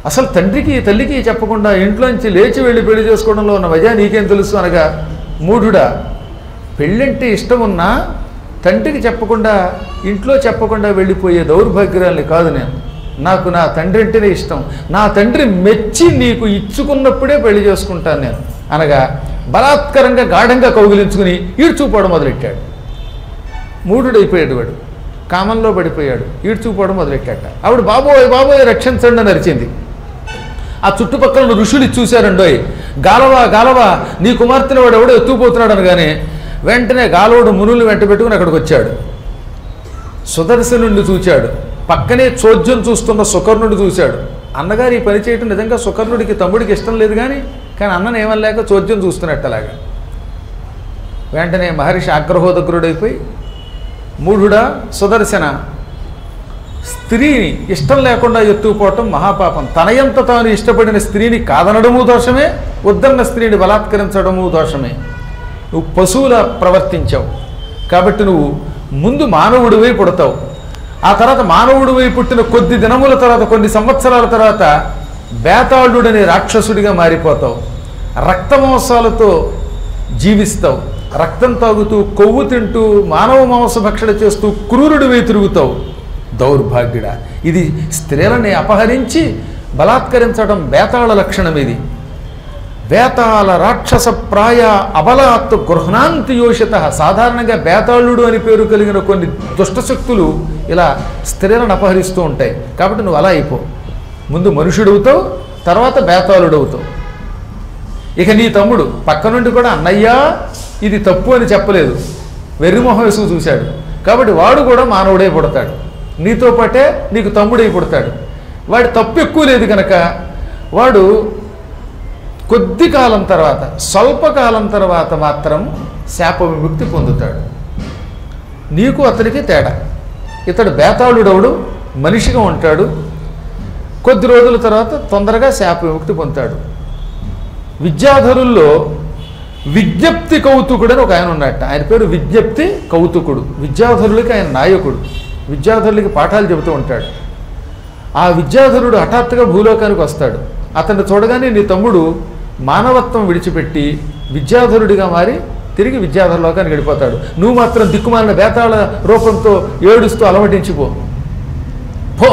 A: అసలు తండ్రికి తల్లికి చెప్పకుండా ఇంట్లోంచి లేచి వెళ్ళి పెళ్లి చేసుకోవడంలో ఉన్న మజా నీకేం తెలుసు? అనగా, మూఢుడా, పెళ్ళంటే ఇష్టం ఉన్నా తండ్రికి చెప్పకుండా, ఇంట్లో చెప్పకుండా వెళ్ళిపోయే దౌర్భాగ్యాన్ని కాదు నేను. నాకు నా తండ్రి అంటేనే ఇష్టం. నా తండ్రి మెచ్చి నీకు ఇచ్చుకున్నప్పుడే పెళ్లి చేసుకుంటాను నేను. అనగా బలాత్కరంగా గాఢంగా కౌగిలించుకుని ఈడ్చుకోవడం మొదలెట్టాడు. మూఢుడైపోయాడు వాడు, కామంలో పడిపోయాడు, ఈడ్చుకోవడం మొదలెట్టాట. ఆవిడ బాబోయ్ బాబోయ్ రక్షించండి అని అరిచింది. ఆ చుట్టుపక్కల ఋషులు చూశారండోయ్, గాలవా గాలవా నీ కుమార్తెను వాడు ఎవడో ఎత్తుకుపోతున్నాడు అనగానే వెంటనే గాలవుడు మునులు వెంట పెట్టుకుని అక్కడికి వచ్చాడు. సుదర్శనుడిని చూశాడు, పక్కనే చోద్యం చూస్తున్న సుకర్ణుడు చూశాడు. అన్నగారు ఈ పని చేయటం నిజంగా సుకర్ణుడికి తమ్ముడికి ఇష్టం లేదు, కానీ అన్నను ఏమనలేక చోద్యం చూస్తున్నట్టలాగా. వెంటనే మహర్షి ఆగ్రహోదగ్రుడైపోయి, మూఢుడా సుదర్శన, స్త్రీని ఇష్టం లేకుండా ఎత్తుకుపోవటం మహాపాపం. తనయంత తాను ఇష్టపడిన స్త్రీని కాదనడము దోషమే, వద్దన్న స్త్రీని బలాత్కరించడము దోషమే. నువ్వు పశువులా ప్రవర్తించావు, కాబట్టి నువ్వు ముందు మానవుడివై పుడతావు. ఆ తర్వాత మానవుడివై పుట్టిన కొద్ది దినముల తర్వాత, కొన్ని సంవత్సరాల తర్వాత బేతాళుడనే రాక్షసుడిగా మారిపోతావు. రక్తమాంసాలతో జీవిస్తావు, రక్తం తాగుతూ, కొవ్వు తింటూ, మానవ మాంస భక్షణ చేస్తూ క్రూరుడివై తిరుగుతావు. దౌర్భాగ్యుడా, ఇది స్త్రీలని అపహరించి బలాత్కరించడం బేతాళ లక్షణం. ఇది బేతాళ రాక్షస ప్రాయ అబలాత్ గృహ్ణాంతి యోషిత. సాధారణంగా బేతాళుడు అని పేరు కలిగిన కొన్ని దుష్టశక్తులు ఇలా స్త్రీలను అపహరిస్తూ ఉంటాయి. కాబట్టి నువ్వు అలా అయిపో, ముందు మనుషుడవుతావు, తర్వాత బేతాళుడవుతావు. ఇక నీ తమ్ముడు పక్క నుండి కూడా, అన్నయ్యా ఇది తప్పు అని చెప్పలేదు, వెర్రిమొహం వేసుకు చూశాడు. కాబట్టి వాడు కూడా మానవుడై పుడతాడు, నీతో పాటే నీకు తమ్ముడై పుడతాడు. వాడి తప్పు ఎక్కువ లేదు కనుక వాడు కొద్ది కాలం తర్వాత, స్వల్పకాలం తర్వాత మాత్రం శాప విముక్తి పొందుతాడు. నీకు అతనికి తేడా, ఇతడు బేతాళుడవుడు మనిషిగా ఉంటాడు, కొద్ది రోజుల తర్వాత తొందరగా శాప విముక్తి పొందుతాడు. విద్యాధరుల్లో విజ్ఞప్తి కౌతుకుడు అని ఒక ఆయన ఉన్నట్ట. ఆయన పేరు విజ్ఞప్తి కౌతుకుడు. విద్యాధరులకి ఆయన నాయకుడు, విద్యాధరులకి పాఠాలు చెబుతూ ఉంటాడు. ఆ విద్యాధరుడు హఠాత్తుగా భూలోకానికి వస్తాడు. అతన్ని చూడగానే నీ తమ్ముడు మానవత్వం విడిచిపెట్టి విద్యాధరుడిగా మారి తిరిగి విద్యాధర లోకానికి వెళ్ళిపోతాడు. నువ్వు మాత్రం దిక్కుమాలిన బేతాళ రూపంతో ఏడుస్తూ అలమటించిపో. పో,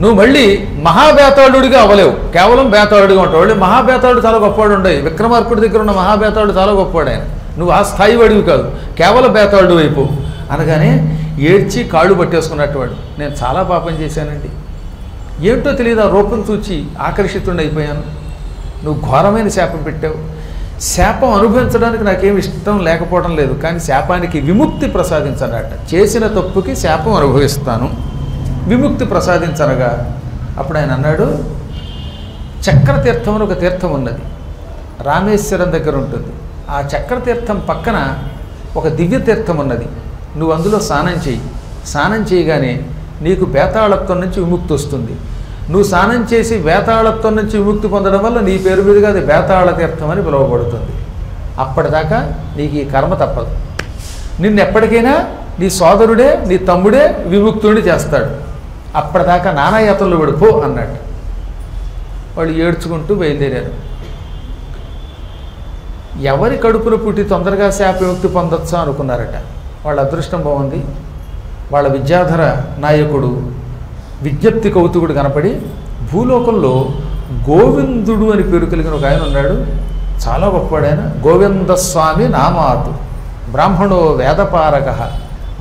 A: నువ్వు మళ్ళీ మహాబేతాళుడిగా అవ్వలేవు, కేవలం బేతాళుడిగా ఉంటావు. వాళ్ళు మహాబేతాళుడు చాలా గొప్పవాడు ఉండే, విక్రమార్కుడి దగ్గర ఉన్న మహాబేతాళుడు చాలా గొప్పవాడు ఆయన. నువ్వు ఆ స్థాయి వాడివి కాదు, కేవలం బేతాళుడు వైపు. అనగానే ఏడ్చి కాళ్ళు పట్టేసుకున్నట్టు వాడు, నేను చాలా పాపం చేశానండి, ఏంటో తెలియదు, ఆ రూపం చూచి ఆకర్షితుడిని అయిపోయాను, నువ్వు ఘోరమైన శాపం పెట్టావు, శాపం అనుభవించడానికి నాకేం ఇష్టం లేకపోవడం లేదు, కానీ శాపానికి విముక్తి ప్రసాదించనట. చేసిన తప్పుకి శాపం అనుభవిస్తాను, విముక్తి ప్రసాదించనగా అప్పుడు ఆయన అన్నాడు, చక్రతీర్థం అని ఒక తీర్థం ఉన్నది, రామేశ్వరం దగ్గర ఉంటుంది. ఆ చక్రతీర్థం పక్కన ఒక దివ్య తీర్థం ఉన్నది, నువ్వు అందులో స్నానం చేయి. స్నానం చేయగానే నీకు బేతాళత్వం నుంచి విముక్తి వస్తుంది. నువ్వు స్నానం చేసి బేతాళత్వం నుంచి విముక్తి పొందడం వల్ల నీ పేరు మీదుగా అది బేతాళ తీర్థం అని పిలువబడుతుంది. అప్పటిదాకా నీకు ఈ కర్మ తప్పదు. నిన్ను ఎప్పటికైనా నీ సోదరుడే నీ తమ్ముడే విముక్తుడిని చేస్తాడు. అప్పటిదాకా నానాయాతనలు పడిపో అన్నాడు. వాళ్ళు ఏడ్చుకుంటూ బయలుదేరారు. ఎవరి కడుపున పుట్టి తొందరగా శాప విముక్తి పొందొచ్చా అనుకున్నారట. వాళ్ళ అదృష్టం బాగుంది. వాళ్ళ విద్యాధర నాయకుడు విజ్ఞప్తి కౌతుకుడు కనపడి, భూలోకంలో గోవిందుడు అని పేరు కలిగిన ఒక ఆయన ఉన్నాడు, చాలా గొప్పవాడు ఆయన. గోవిందస్వామి నామాతు బ్రాహ్మణో వేదపారక,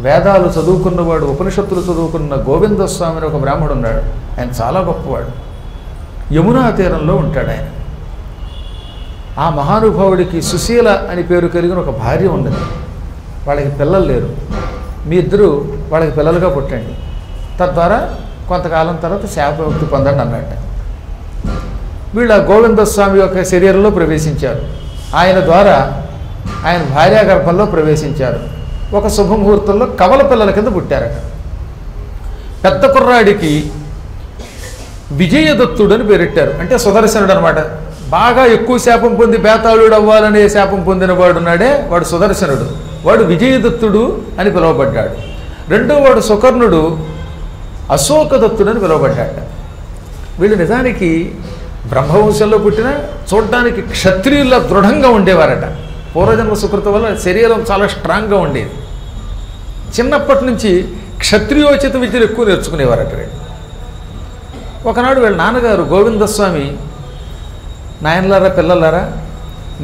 A: వేదాలు చదువుకున్నవాడు, ఉపనిషత్తులు చదువుకున్న గోవిందస్వామి అని ఒక బ్రాహ్మణుడు ఉన్నాడు. ఆయన చాలా గొప్పవాడు. యమునా తీరంలో ఉంటాడు ఆయన. ఆ మహానుభావుడికి సుశీల అని పేరు కలిగిన ఒక భార్య ఉన్నది. వాళ్ళకి పిల్లలు లేరు. మీ ఇద్దరు వాళ్ళకి పిల్లలుగా పుట్టండి, తద్వారా కొంతకాలం తర్వాత శాప విముక్తి పొందండి అన్నట్ట. వీళ్ళ గోవిందస్వామి యొక్క శరీరంలో ప్రవేశించారు. ఆయన ద్వారా ఆయన భార్యా గర్భంలో ప్రవేశించారు. ఒక శుభముహూర్తంలో కవల పిల్లల కింద పుట్టారట. పెద్ద కుర్రాడికి విజయదత్తుడు అని పేరెట్టారు, అంటే సుదర్శనుడు అనమాట. బాగా ఎక్కువ శాపం పొంది బేతాళుడు అవ్వాలనే శాపం పొందిన వాడు ఉన్నాడే, వాడు సుదర్శనుడు. వాడు విజయదత్తుడు అని పిలువబడ్డాడు. రెండో వాడు సుకర్ణుడు అశోకదత్తుడు అని పిలువబడ్డాట. వీళ్ళు నిజానికి బ్రహ్మవంశంలో పుట్టిన చూడడానికి క్షత్రియుల దృఢంగా ఉండేవారట. పూర్వజన్మ సుకృతం వల్ల శరీరం చాలా స్ట్రాంగ్గా ఉండేది. చిన్నప్పటి నుంచి క్షత్రియోచిత విద్యలు ఎక్కువ నేర్చుకునేవారట. ఒకనాడు వీళ్ళ నాన్నగారు గోవిందస్వామి, నాయనలారా పిల్లలారా,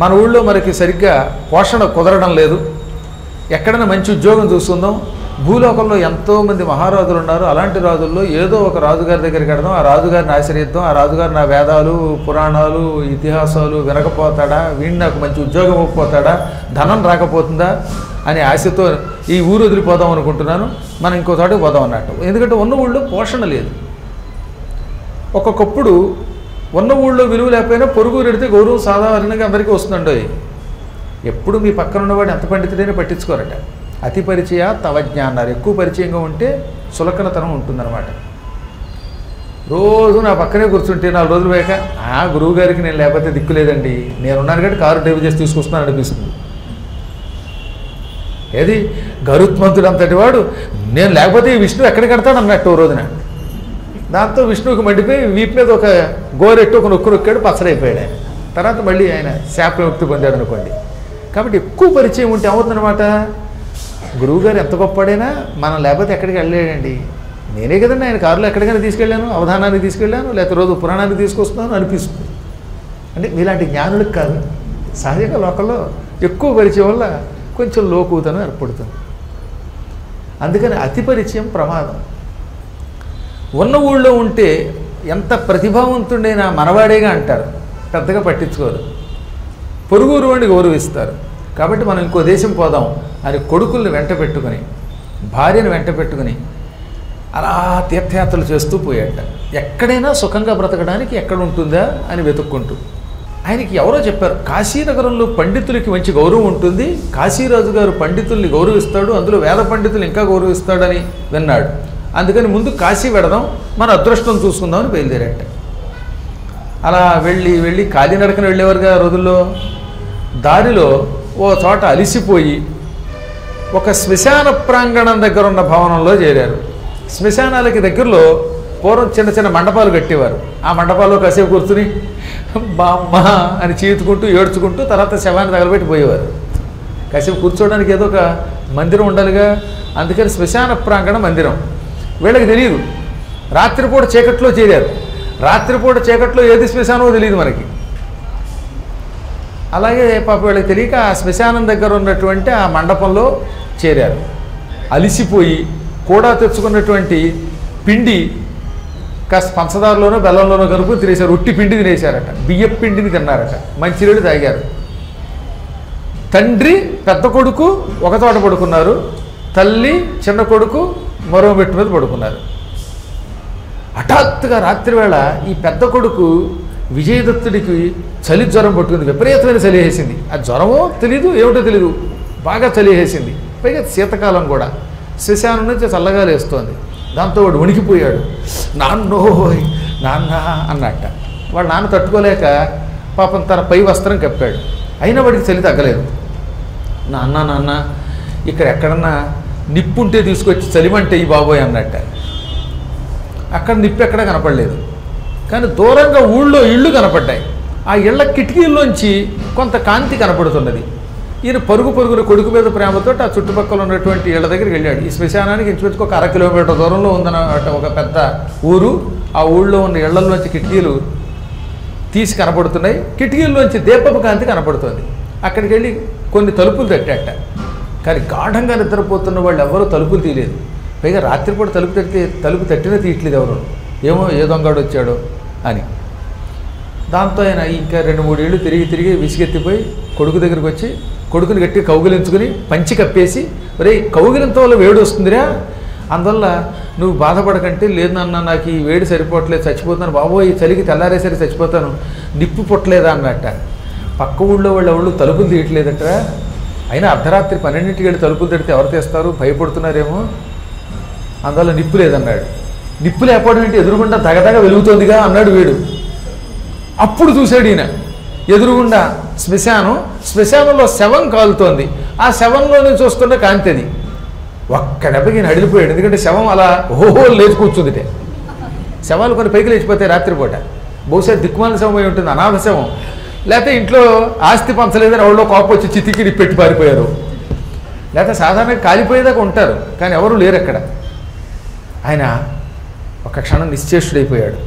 A: మన ఊళ్ళో మనకి సరిగ్గా పోషణ కుదరడం లేదు, ఎక్కడైనా మంచి ఉద్యోగం చూసుకుందాం. భూలోకంలో ఎంతోమంది మహారాజులు ఉన్నారు, అలాంటి రాజుల్లో ఏదో ఒక రాజుగారి దగ్గరికి వెడదాం, ఆ రాజుగారిని ఆశ్రయిద్దాం, ఆ రాజుగారు నా వేదాలు పురాణాలు ఇతిహాసాలు వినకపోతాడా, వీడిని నాకు మంచి ఉద్యోగం ఇవ్వకపోతాడా, ధనం రాకపోతుందా అనే ఆశతో ఈ ఊరు వదిలిపోదాం అనుకుంటున్నాను, మనం ఇంకో చోటకి పోదాం అన్నట్టు. ఎందుకంటే ఉన్న ఊళ్ళో పోషణ లేదు. ఒక్కొక్కప్పుడు ఉన్న ఊళ్ళో విలువ లేకపోయినా పొరుగు పెడితే గౌరవం సాధారణంగా అందరికీ వస్తుందండో. ఎప్పుడు మీ పక్కన ఉన్నవాడు ఎంత పండితుడైనా పట్టించుకోరట. అతి పరిచయ తవజ్ఞ అన్నారు. ఎక్కువ పరిచయంగా ఉంటే సులకనతనం ఉంటుందన్నమాట. రోజు నా పక్కనే కూర్చుంటే 4 రోజులు పోయాక, ఆ గురువు గారికి నేను లేకపోతే దిక్కు లేదండి, నేనున్నాను కాబట్టి కారు డ్రైవ్ చేసి తీసుకొస్తున్నాను అనిపిస్తుంది. ఏది గరుత్మంతుడు అంతటి వాడు నేను లేకపోతే ఈ విష్ణు ఎక్కడ కడతాడు అన్నట్టు ఓ రోజున. దాంతో విష్ణువుకి మండిపోయి వీపు మీద ఒక గోరెట్టు ఒక నొక్కు నొక్కాడు, పచ్చడైపోయాడు ఆయన. తర్వాత మళ్ళీ ఆయన శాప విముక్తి పొందాడు అనుకోండి. కాబట్టి ఎక్కువ పరిచయం ఉంటే అవుతుందన్నమాట. గురువుగారు ఎంత గొప్పడైనా మనం లేకపోతే ఎక్కడికి వెళ్ళలేడండి. నేనే కదండి ఆయన కారులో ఎక్కడికైనా తీసుకెళ్ళాను, అవధానానికి తీసుకెళ్ళాను, లేకపోతే రోజు పురాణానికి తీసుకొస్తున్నాను అనిపిస్తుంది. అంటే మీలాంటి జ్ఞానులకు కాదు, సహజంగా లోకల్లో ఎక్కువ పరిచయం వల్ల కొంచెం లోకుతనం ఏర్పడుతుంది. అందుకని అతి పరిచయం ప్రమాదం. ఉన్న ఊళ్ళో ఉంటే ఎంత ప్రతిభావంతుడైనా మనవాడేగా అంటారు, పెద్దగా పట్టించుకోరు. పొరుగురు వాడిని గౌరవిస్తారు. కాబట్టి మనం ఇంకో దేశం పోదాం అని కొడుకుల్ని వెంట పెట్టుకుని, భార్యను వెంట పెట్టుకుని అలా తీర్థయాత్రలు చేస్తూ పోయాట. ఎక్కడైనా సుఖంగా బ్రతకడానికి ఎక్కడ ఉంటుందా అని వెతుక్కుంటూ. ఆయనకి ఎవరో చెప్పారు, కాశీనగరంలో పండితులకి మంచి గౌరవం ఉంటుంది, కాశీరాజు గారు పండితుల్ని గౌరవిస్తాడు, అందులో వేద పండితులు ఇంకా గౌరవిస్తాడని విన్నాడు. అందుకని ముందు కాశీ వెడదాం, మన అదృష్టం చూసుకుందామని బయలుదేరాట. అలా వెళ్ళి కాలినడకన వెళ్ళేవారుగా రోజుల్లో. దారిలో ఓ చోట అలిసిపోయి ఒక శ్మశాన ప్రాంగణం దగ్గర ఉన్న భవనంలో చేరారు. శ్మశానాలకి దగ్గరలో పూర్వం చిన్న చిన్న మండపాలు కట్టేవారు. ఆ మండపాల్లో కాసేపు కూర్చుని బామ్మ అని చీతుకుంటూ ఏడ్చుకుంటూ తర్వాత శవాన్ని తగలబెట్టి పోయేవారు. కాసేపు కూర్చోవడానికి ఏదో ఒక మందిరం ఉండాలిగా, అందుకని శ్మశాన ప్రాంగణ మందిరం. వీళ్ళకి తెలియదు, రాత్రిపూట చీకట్లో చేరారు. రాత్రిపూట చీకట్లో ఏది శ్మశానమో తెలియదు మనకి. అలాగే పాప వీళ్ళకి తెలియక ఆ శ్మశానం దగ్గర ఉన్నటువంటి ఆ మండపంలో చేరారు. అలిసిపోయి కూడా తెచ్చుకున్నటువంటి పిండి కాస్త పంచదారలోనో బెల్లంలోనో కలుపు తినేశారు. ఉట్టి పిండి తినేశారట, బియ్యం పిండిని తిన్నారట, మంచినీళ్ళు తాగారు. తండ్రి పెద్ద కొడుకు ఒక చోట పడుకున్నారు, తల్లి చిన్న కొడుకు మరో మెట్టు మీద పడుకున్నారు. హఠాత్తుగా రాత్రివేళ ఈ పెద్ద కొడుకు విజయదత్తుడికి చలి జ్వరం పట్టుకుంది, విపరీతమైన చలి వేసింది. ఆ జ్వరమో తెలీదు, ఏమిటో తెలీదు, బాగా చలి వేసింది. పైగా శీతకాలం కూడా, శ్మశానం నుంచి చల్లగా లేస్తోంది. దాంతో వాడు వణికిపోయాడు. నాన్నోయ్ నాన్న అన్నట్ట. వాడు నాన్న తట్టుకోలేక పాపం తన పై వస్త్రం కప్పాడు. అయినా వాడికి చలి తగ్గలేదు. నాన్న నాన్న ఇక్కడ ఎక్కడన్నా నిప్పు ఉంటే తీసుకొచ్చి చలిమంటే ఈ బాబోయ్ అన్నట్ట. అక్కడ నిప్పు ఎక్కడ కనపడలేదు, కానీ దూరంగా ఊళ్ళో ఇళ్ళు కనపడ్డాయి. ఆ ఇళ్ల కిటికీల్లోంచి కొంత కాంతి కనపడుతున్నది. ఈయన పరుగున కొడుకు మీద ప్రేమతో ఆ చుట్టుపక్కల ఉన్నటువంటి ఇళ్ల దగ్గరికి వెళ్ళాడు. ఈ శ్మశానానికి ఇంచుమించుకు ఒక 1/2 కిలోమీటర్ దూరంలో ఉందన్నమాట ఒక పెద్ద ఊరు. ఆ ఊళ్ళో ఉన్న ఇళ్లలోంచి కిటికీలు తీసి కనపడుతున్నాయి. కిటికీల్లోంచి దీపపు కాంతి కనపడుతుంది. అక్కడికి వెళ్ళి కొన్ని తలుపులు తట్టాట. కానీ గాఢంగా నిద్రపోతున్న వాళ్ళు ఎవరూ తలుపులు తీయలేదు. పైగా రాత్రిపూట తలుపు తట్టినా తీయట్లేదు ఎవరు. ఏమో ఏ దొంగడు వచ్చాడో అని. దాంతో ఆయన ఇంకా 2-3 ఏళ్ళు తిరిగి విసిగెత్తిపోయి కొడుకు దగ్గరికి వచ్చి కొడుకుని గట్టి కౌగిలించుకుని పంచి కప్పేసి, ఒరే కౌగిలింత వల్ల వేడి వస్తుందిరా, అందువల్ల నువ్వు బాధపడకంటే, లేదు నాన్న నాకు ఈ వేడి సరిపోవట్లేదు, చచ్చిపోతాను బాబోయ్, ఈ చలికి తెల్లారేసరికి చచ్చిపోతాను, నిప్పు పుట్టలేదా అన్నట్ట. పక్క ఊళ్ళో వాళ్ళు తలుపులు తీయట్లేదట. అయినా అర్ధరాత్రి 12ంటికి వెళ్ళి తలుపులు తడితే ఎవరు తెస్తారు, భయపడుతున్నారేమో, అందువల్ల నిప్పు లేదన్నాడు. నిప్పు లేకపోవడం ఏంటి, ఎదురుగుండా దగదగ వెలుగుతోందిగా అన్నాడు వీడు. అప్పుడు చూశాడు ఈయన ఎదురుగుండా శ్మశానంలో శవం కాలుతోంది. ఆ శవంలోనే చూస్తున్న కాంతి అది. ఒక్క దెబ్బకి ఈయన అడిలిపోయాడు. ఎందుకంటే శవం అలా ఓహో లేచి కూర్చుందిటే. శవాలు కొన్ని పైకి లేచిపోతాయి రాత్రిపూట. బహుశా దిక్కుమాల శవం అయి ఉంటుంది, అనాథ శవం. లేకపోతే ఇంట్లో ఆస్తి పంచలేదని ఎవరిలో కోపం వచ్చి చితికిడి పెట్టి పారిపోయారు. లేకపోతే సాధారణంగా కాలిపోయేదాకా ఉంటారు, కానీ ఎవరు లేరు అక్కడ. ఆయన ఒక క్షణం నిశ్చేష్టుడైపోయాడు.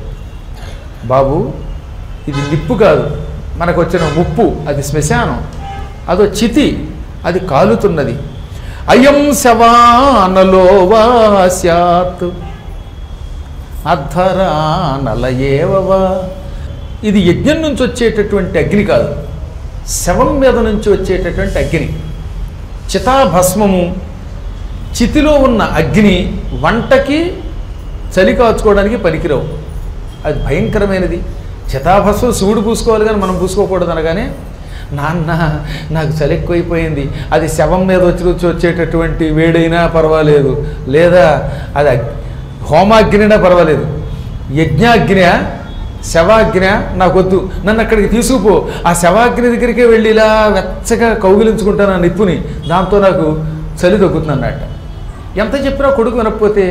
A: బాబు, ఇది నిప్పు కాదు, మనకు వచ్చిన ముప్పు, అది శ్మశానం, అదో చితి, అది కాలుతున్నది. అయం శవానలో వా స్యాత్ అద్ధరానలయేవవా. ఇది యజ్ఞం నుంచి వచ్చేటటువంటి అగ్ని కాదు, శవం మీద నుంచి వచ్చేటటువంటి అగ్ని. చితాభస్మము, చితిలో ఉన్న అగ్ని వంటకి చలి కాచుకోవడానికి పనికిరావు, అది భయంకరమైనది. చితాభస్మం శివుడు పూసుకోవాలి కానీ మనం పూసుకోకూడదు అనగానే, నాన్న నాకు చలి ఎక్కువైపోయింది, అది శవం మీద వచ్చేటటువంటి వేడైనా పర్వాలేదు, లేదా అది హోమాగ్నినా పర్వాలేదు, యజ్ఞాగ్ని శవాగ్ని నాకొద్దు, నన్ను అక్కడికి తీసుకుపో, ఆ శవాగ్ని దగ్గరికే వెళ్ళి ఇలా వెచ్చగా కౌగిలించుకుంటాను ఆ నిప్పుని, దాంతో నాకు చలి తగ్గుతుంది అన్నట్ట. ఎంత చెప్పినా కొడుకు వినకపోతే,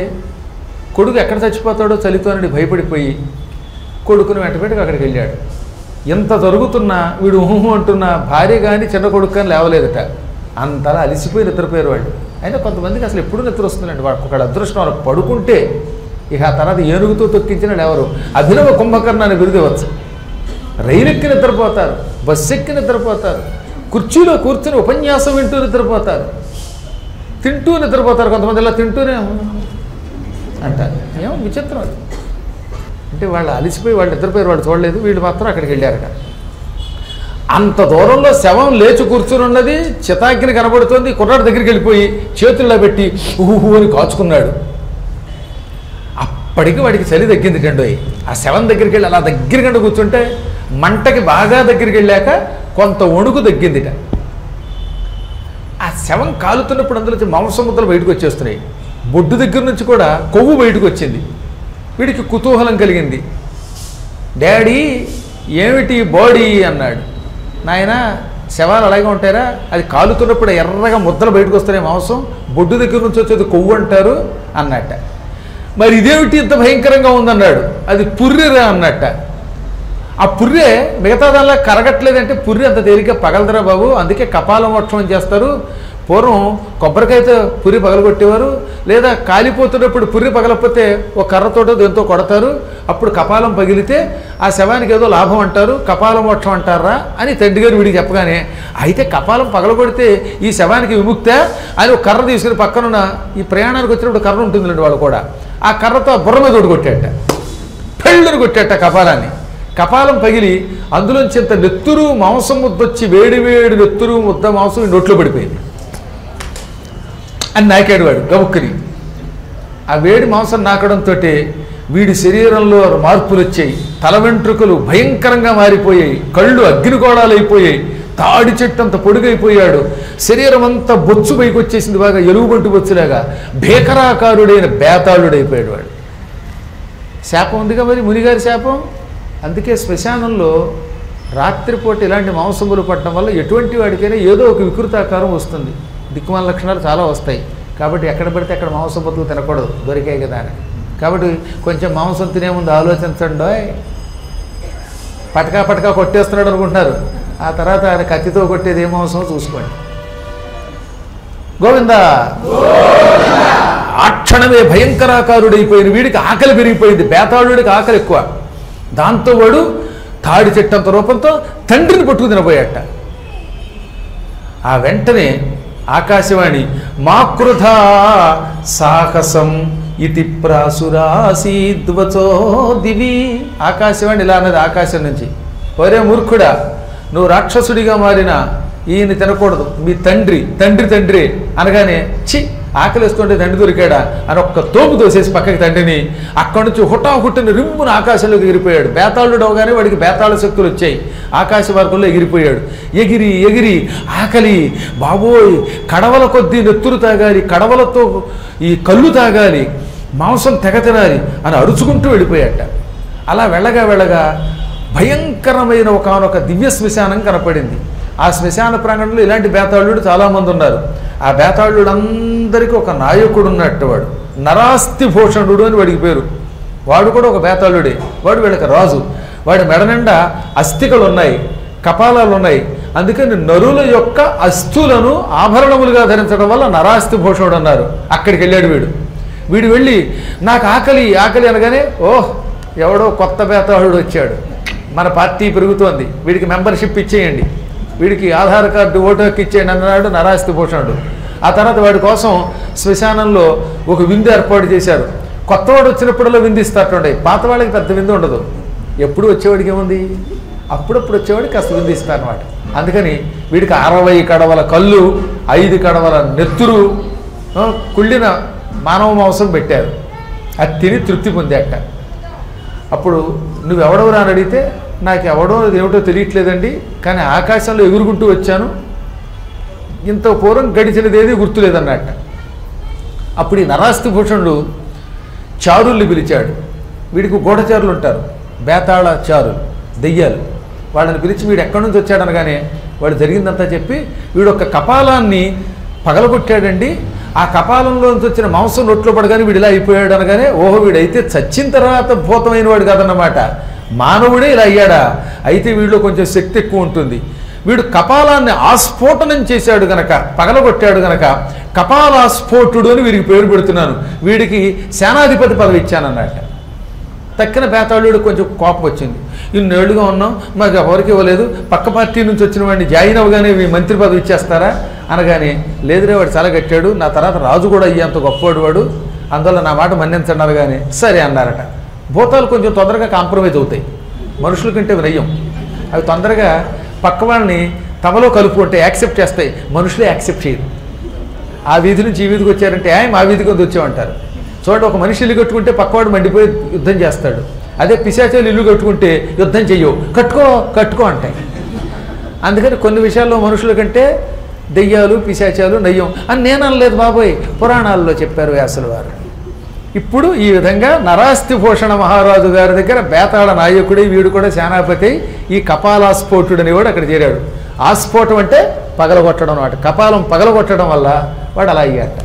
A: కొడుకు ఎక్కడ చచ్చిపోతాడో చలితోనని భయపడిపోయి కొడుకుని వెంటబెట్టుకు అక్కడికి వెళ్ళాడు. ఎంత జరుగుతున్నా వీడు ఊహు అంటున్నా భార్య కానీ చిన్న కొడుకు కానీ లేవలేదట. అంతలా అలిసిపోయి నిద్రపోయారు వాళ్ళు. అయినా కొంతమందికి అసలు ఎప్పుడు నిద్ర వస్తుందండి, వాడు ఒకళ్ళ అదృష్టం, వాళ్ళకి పడుకుంటే ఇక ఆ తర్వాత ఏనుగుతో తొక్కించిన ఎవరు. అభినవ కుంభకర్ణ అని బిరుదివచ్చు. రైలు ఎక్కి నిద్రపోతారు, బస్సు ఎక్కి నిద్రపోతారు, కుర్చీలో కూర్చుని ఉపన్యాసం వింటూ నిద్రపోతారు, తింటూ నిద్రపోతారు. కొంతమంది ఇలా తింటూనే అంటారు. ఏమో విచిత్రం అది. అంటే వాళ్ళు అలిసిపోయి వాళ్ళు నిద్రపోయారు, వాళ్ళు చూడలేదు, వీళ్ళు మాత్రం అక్కడికి వెళ్ళారట. అంత దూరంలో శవం లేచి కూర్చుని ఉన్నది, చితాగ్ని కనబడుతోంది. కుర్రాడు దగ్గరికి వెళ్ళిపోయి చేతుల్లో పెట్టి ఊహు అని కాచుకున్నాడు. అప్పటికి వాడికి చలి తగ్గింది కండోయి. ఆ శవం దగ్గరికి వెళ్ళి అలా దగ్గరకండ కూర్చుంటే మంటకి బాగా దగ్గరికి వెళ్ళాక కొంత వణుకు తగ్గిందిట. ఆ శవం కాలుతున్నప్పుడు అందులో మాంసం ముద్దలు బయటకు వచ్చేస్తున్నాయి. బొడ్డు దగ్గర నుంచి కూడా కొవ్వు బయటకు వచ్చింది. వీడికి కుతూహలం కలిగింది. డాడీ ఏమిటి బాడీ అన్నాడు. నాయన శవాలు అలాగే ఉంటారా, అది కాలుతున్నప్పుడు ఎర్రగా ముద్దలు బయటకు వస్తున్నాయి మాంసం, బొడ్డు దగ్గర నుంచి వచ్చేది కొవ్వు అంటారు అన్నట్ట. మరి ఇదేమిటి ఇంత భయంకరంగా ఉందన్నాడు. అది పుర్రెరా అన్నట్ట. ఆ పుర్రె మిగతా దానిలా కరగట్లేదంటే పుర్రె అంత తేలిక పగలదరా బాబు, అందుకే కపాల మోక్షం చేస్తారు. పూర్వం కొబ్బరికాయతో పుర్రి పగలగొట్టేవారు, లేదా కాలిపోతున్నప్పుడు పుర్రి పగలకపోతే ఒక కర్రతోటో దేంతో కొడతారు, అప్పుడు కపాలం పగిలితే ఆ శవానికి ఏదో లాభం అంటారు, కపాల మోక్షం అంటారా అని తండ్రి గారు వీడికి చెప్పగానే, అయితే కపాలం పగలగొడితే ఈ శవానికి విముక్తే అని ఒక కర్ర తీసుకుని పక్కనున్న ఈ ప్రయాణానికి వచ్చినప్పుడు కర్ర ఉంటుందండి వాళ్ళు కూడా, ఆ కర్రతో బుర్ర మీద కొట్టాట, పెళ్ళని కొట్టాట కపాలాన్ని. కపాలం పగిలి అందులోంచి ఇంత నెత్తురు మాంసం ముద్దొచ్చి వేడి వేడి నెత్తురు ముద్ద మాంసం నోట్లో పడిపోయింది అని నాకాడు వాడు గబుక్కుని. ఆ వేడి మాంసం నాకడంతో వీడి శరీరంలో మార్పులు వచ్చాయి, తల వెంట్రుకలు భయంకరంగా మారిపోయాయి, కళ్ళు అగ్నిగోళాలు అయిపోయాయి, తాడి చెట్టు అంత పొడుగైపోయాడు, శరీరం అంతా బొచ్చు పైకి వచ్చేసింది, బాగా ఎలుగుబంటి బొచ్చులాగా భీకరాకారుడైన బేతాళుడైపోయాడు వాడు. శాపం ఉందిగా మరి మునిగారి శాపం. అందుకే శ్మశానంలో రాత్రిపూట ఇలాంటి మాంసములు పట్టడం వల్ల ఎటువంటి వాడికైనా ఏదో ఒక వికృతాకారం వస్తుంది, దిక్కుమాల లక్షణాలు చాలా వస్తాయి. కాబట్టి ఎక్కడ పడితే అక్కడ మాంసం బతులు తినకూడదు, దొరికాయి కదా అని. కాబట్టి కొంచెం మాంసం తినే ముందు ఆలోచించండి. పటకా పటకా కొట్టేస్తున్నాడు అనుకుంటున్నారు, ఆ తర్వాత ఆయన కత్తితో కొట్టేది ఏ మాంసమో చూసుకోండి. గోవింద ఆ క్షణమే భయంకరాకారుడైపోయిన వీడికి ఆకలి పెరిగిపోయింది, బేతాళుడికి ఆకలి ఎక్కువ. దాంతో వాడు తాడి చెట్టంత రూపంతో తండ్రిని పట్టుకు తినబోయాట. ఆ వెంటనే ఆకాశవాణి మాకృధా సాహసం ఇతి ప్రాసురాసీద్వచో దివి. ఆకాశవాణి ఇలా అన్నది ఆకాశం నుంచి, ఒరే మూర్ఖుడా, నువ్వు రాక్షసుడిగా మారిన ఈయన తినకూడదు, మీ తండ్రి తండ్రి తండ్రి అనగానే చి ఆకలిస్తుంటే తండ్రి దొరికాడా అని ఒక్క తోపు తోసేసి పక్కకి తండ్రిని, అక్కడి నుంచి హుటాహుట్టిని రిమ్మున ఆకాశంలోకి ఎగిరిపోయాడు. బేతాళుడు అవగానే వాడికి బేతాళ శక్తులు వచ్చాయి, ఆకాశ మార్గంలో ఎగిరిపోయాడు. ఎగిరి ఎగిరి ఆకలి బాబోయ్, కడవల కొద్దీ నెత్తురు తాగాలి, కడవలతో ఈ కళ్ళు తాగాలి, మాంసం తెగ తినాలి అని అరుచుకుంటూ వెళ్ళిపోయాట. అలా వెళ్ళగా వెళ్ళగా భయంకరమైన ఒకనొక దివ్య శ్మశానం కనపడింది. ఆ శ్మశాన ప్రాంగణంలో ఇలాంటి బేతాళుడు చాలామంది ఉన్నారు. ఆ బేతాళుడందరికీ ఒక నాయకుడు ఉన్నట్టు, వాడు నరాస్తి భూషణుడు అని వాడికి పేరు. వాడు కూడా ఒక బేతాళుడే, వాడు వీళ్ళకి రాజు. వాడి మెడ నిండా అస్థికలు ఉన్నాయి, కపాలాలు ఉన్నాయి. అందుకని నరుల యొక్క అస్థులను ఆభరణములుగా ధరించడం వల్ల నరాస్తి భూషణుడు అన్నారు. అక్కడికి వెళ్ళాడు వీడు. వీడు వెళ్ళి నాకు ఆకలి ఆకలి అనగానే ఓహ్ ఎవడో కొత్త బేతాళుడు వచ్చాడు, మన పార్టీ పెరుగుతోంది, వీడికి మెంబర్షిప్ ఇచ్చేయండి, వీడికి ఆధార్ కార్డు ఓటు హక్కు ఇచ్చేయండి అన్నాడు నరాస్తి భూషణుడు. ఆ తర్వాత వాడి కోసం శ్మశానంలో ఒక విందు ఏర్పాటు చేశారు. కొత్తవాడు వచ్చినప్పుడల్లా విందు ఇస్తారండి, పాత వాళ్ళకి పెద్ద విందు ఉండదు. ఎప్పుడు వచ్చేవాడికి ఏముంది, అప్పుడప్పుడు వచ్చేవాడికి కాస్త విందు ఇస్తారన్నమాట. అందుకని వీడికి 60 కడవల కళ్ళు, 5 కడవల నెత్తురు, కుళ్ళిన మానవ మాంసం పెట్టారు. అది తిని తృప్తి పొందాక అప్పుడు నువ్వెవడవరా అని అడిగితే నాకు ఎవడో ఏమిటో తెలియట్లేదండి, కానీ ఆకాశంలో ఎగురుకుంటూ వచ్చాను, ఇంత పూర్వం గడిచినది ఏది గుర్తులేదన్నట్ట. అప్పుడు ఈ నరాస్తి భూషణుడు చారుల్ని పిలిచాడు. వీడికి గూఢచారులు ఉంటారు, బేతాళ చారులు, దెయ్యాలు. వాళ్ళని పిలిచి వీడు ఎక్కడి నుంచి వచ్చాడనగానే వాడు జరిగిందంతా చెప్పి, వీడు ఒక కపాలాన్ని పగలగొట్టాడండి, ఆ కపాలంలోంచి వచ్చిన మాంసం నొట్లో పడగానే వీడు ఇలా అయిపోయాడు అనగానే ఓహో వీడైతే చచ్చిన తర్వాత భూతమైన వాడు కాదన్నమాట, మానవుడే ఇలా అయ్యాడా, అయితే వీడిలో కొంచెం శక్తి ఎక్కువ ఉంటుంది. వీడు కపాలాన్ని ఆస్ఫోటనం చేశాడు గనక, పగలగొట్టాడు గనక కపాలాస్ఫోటుడు అని వీడికి పేరు పెడుతున్నాను, వీడికి సేనాధిపతి పదవి ఇచ్చానన్నట్ట. తక్కిన బేతాళుడు కొంచెం కోపం వచ్చింది, ఇన్నేళ్లుగా ఉన్నాం మాకు ఎవరికి ఇవ్వలేదు, పక్క పార్టీ నుంచి వచ్చిన వాడిని జాయిన్ అవ్వగానే మంత్రి పదవి ఇచ్చేస్తారా అనగానే లేదురే వాడు చాలా కట్టాడు, నా తర్వాత రాజు కూడా అయ్యేంత గొప్పవాడు వాడు, అందువల్ల నా మాట మన్నించండి అనగానే సరే అన్నారట. భూతాలు కొంచెం తొందరగా కాంప్రమైజ్ అవుతాయి, మనుషుల కంటే నయ్యం. అవి తొందరగా పక్క వాళ్ళని తమలో కలుపుకుంటే యాక్సెప్ట్ చేస్తాయి, మనుషులే యాక్సెప్ట్ చేయరు. ఆ వీధి నుంచి ఈ వీధికి వచ్చారంటే మా వీధికి కొంత వచ్చామంటారు. చూడండి, ఒక మనిషి ఇల్లు కట్టుకుంటే పక్కవాడు మండిపోయి యుద్ధం చేస్తాడు, అదే పిశాచాలు ఇల్లు కట్టుకుంటే యుద్ధం చెయ్యవు, కట్టుకో కట్టుకో అంటాయి. అందుకని కొన్ని విషయాల్లో మనుషుల కంటే దెయ్యాలు పిశాచాలు నయ్యం అని నేను అనలేదు బాబోయ్, పురాణాల్లో చెప్పారు వ్యాసుల వారు. ఇప్పుడు ఈ విధంగా నరాస్తి భూషణ మహారాజు గారి దగ్గర బేతాళ నాయకుడై వీడు కూడా సేనాపతి ఈ కపాలాస్ఫోటుడు అనేవాడు అక్కడ చేరాడు. ఆస్ఫోటం అంటే పగలగొట్టడం అన్నమాట, కపాలం పగలగొట్టడం వల్ల వాడు అలా అయ్యాట.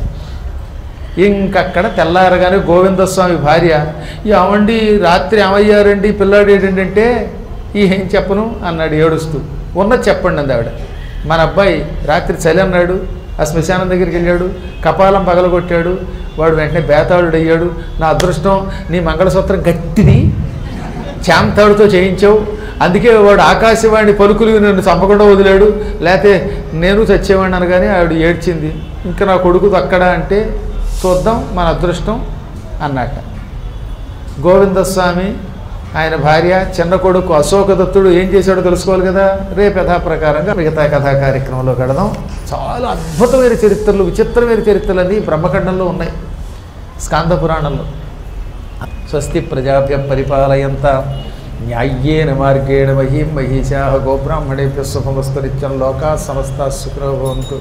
A: ఇంకక్కడ తెల్లారగానే గోవిందస్వామి భార్య ఏమండి రాత్రి ఏమయ్యారండి పిల్లాడు ఏంటంటే ఏం చెప్పను అన్నాడు ఏడుస్తూ. ఉన్నది చెప్పండి అంది ఆవిడ. మన అబ్బాయి రాత్రి చలి అన్నాడు, ఆ శ్మశానం దగ్గరికి వెళ్ళాడు, కపాలం పగలగొట్టాడు, వాడు వెంటనే బేతాళుడు అయ్యాడు, నా అదృష్టం నీ మంగళసూత్రం గట్టిది చాంతాడుతో చేయించావు, అందుకే వాడు ఆకాశవాణి పలుకులు నన్ను చంపకుండా వదిలాడు, లేకపోతే నేను చచ్చేవాడిని అనగానే ఆవిడ ఏడ్చింది. ఇంకా నా కొడుకు అక్కడా అంటే చూద్దాం మన అదృష్టం అన్నట్ట. గోవిందస్వామి ఆయన భార్య చిన్న కొడుకు అశోకదత్తుడు ఏం చేశాడో తెలుసుకోవాలి కదా. రేపు యథాప్రకారంగా మిగతా కథా కార్యక్రమంలో కడదాం. చాలా అద్భుతమైన చరిత్రలు, విచిత్రమైన చరిత్రలన్నీ బ్రహ్మఖండంలో ఉన్నాయి, స్కాంద పురాణంలో. స్వస్తి ప్రజాభ్య పరిపాలయంత న్యాయ్యేన మార్గేణ మహీం మహిషాః గోబ్రాహ్మణేభ్యः శుభమస్తు నిత్యం లోకాః సమస్తాః సుఖినో భవంతు.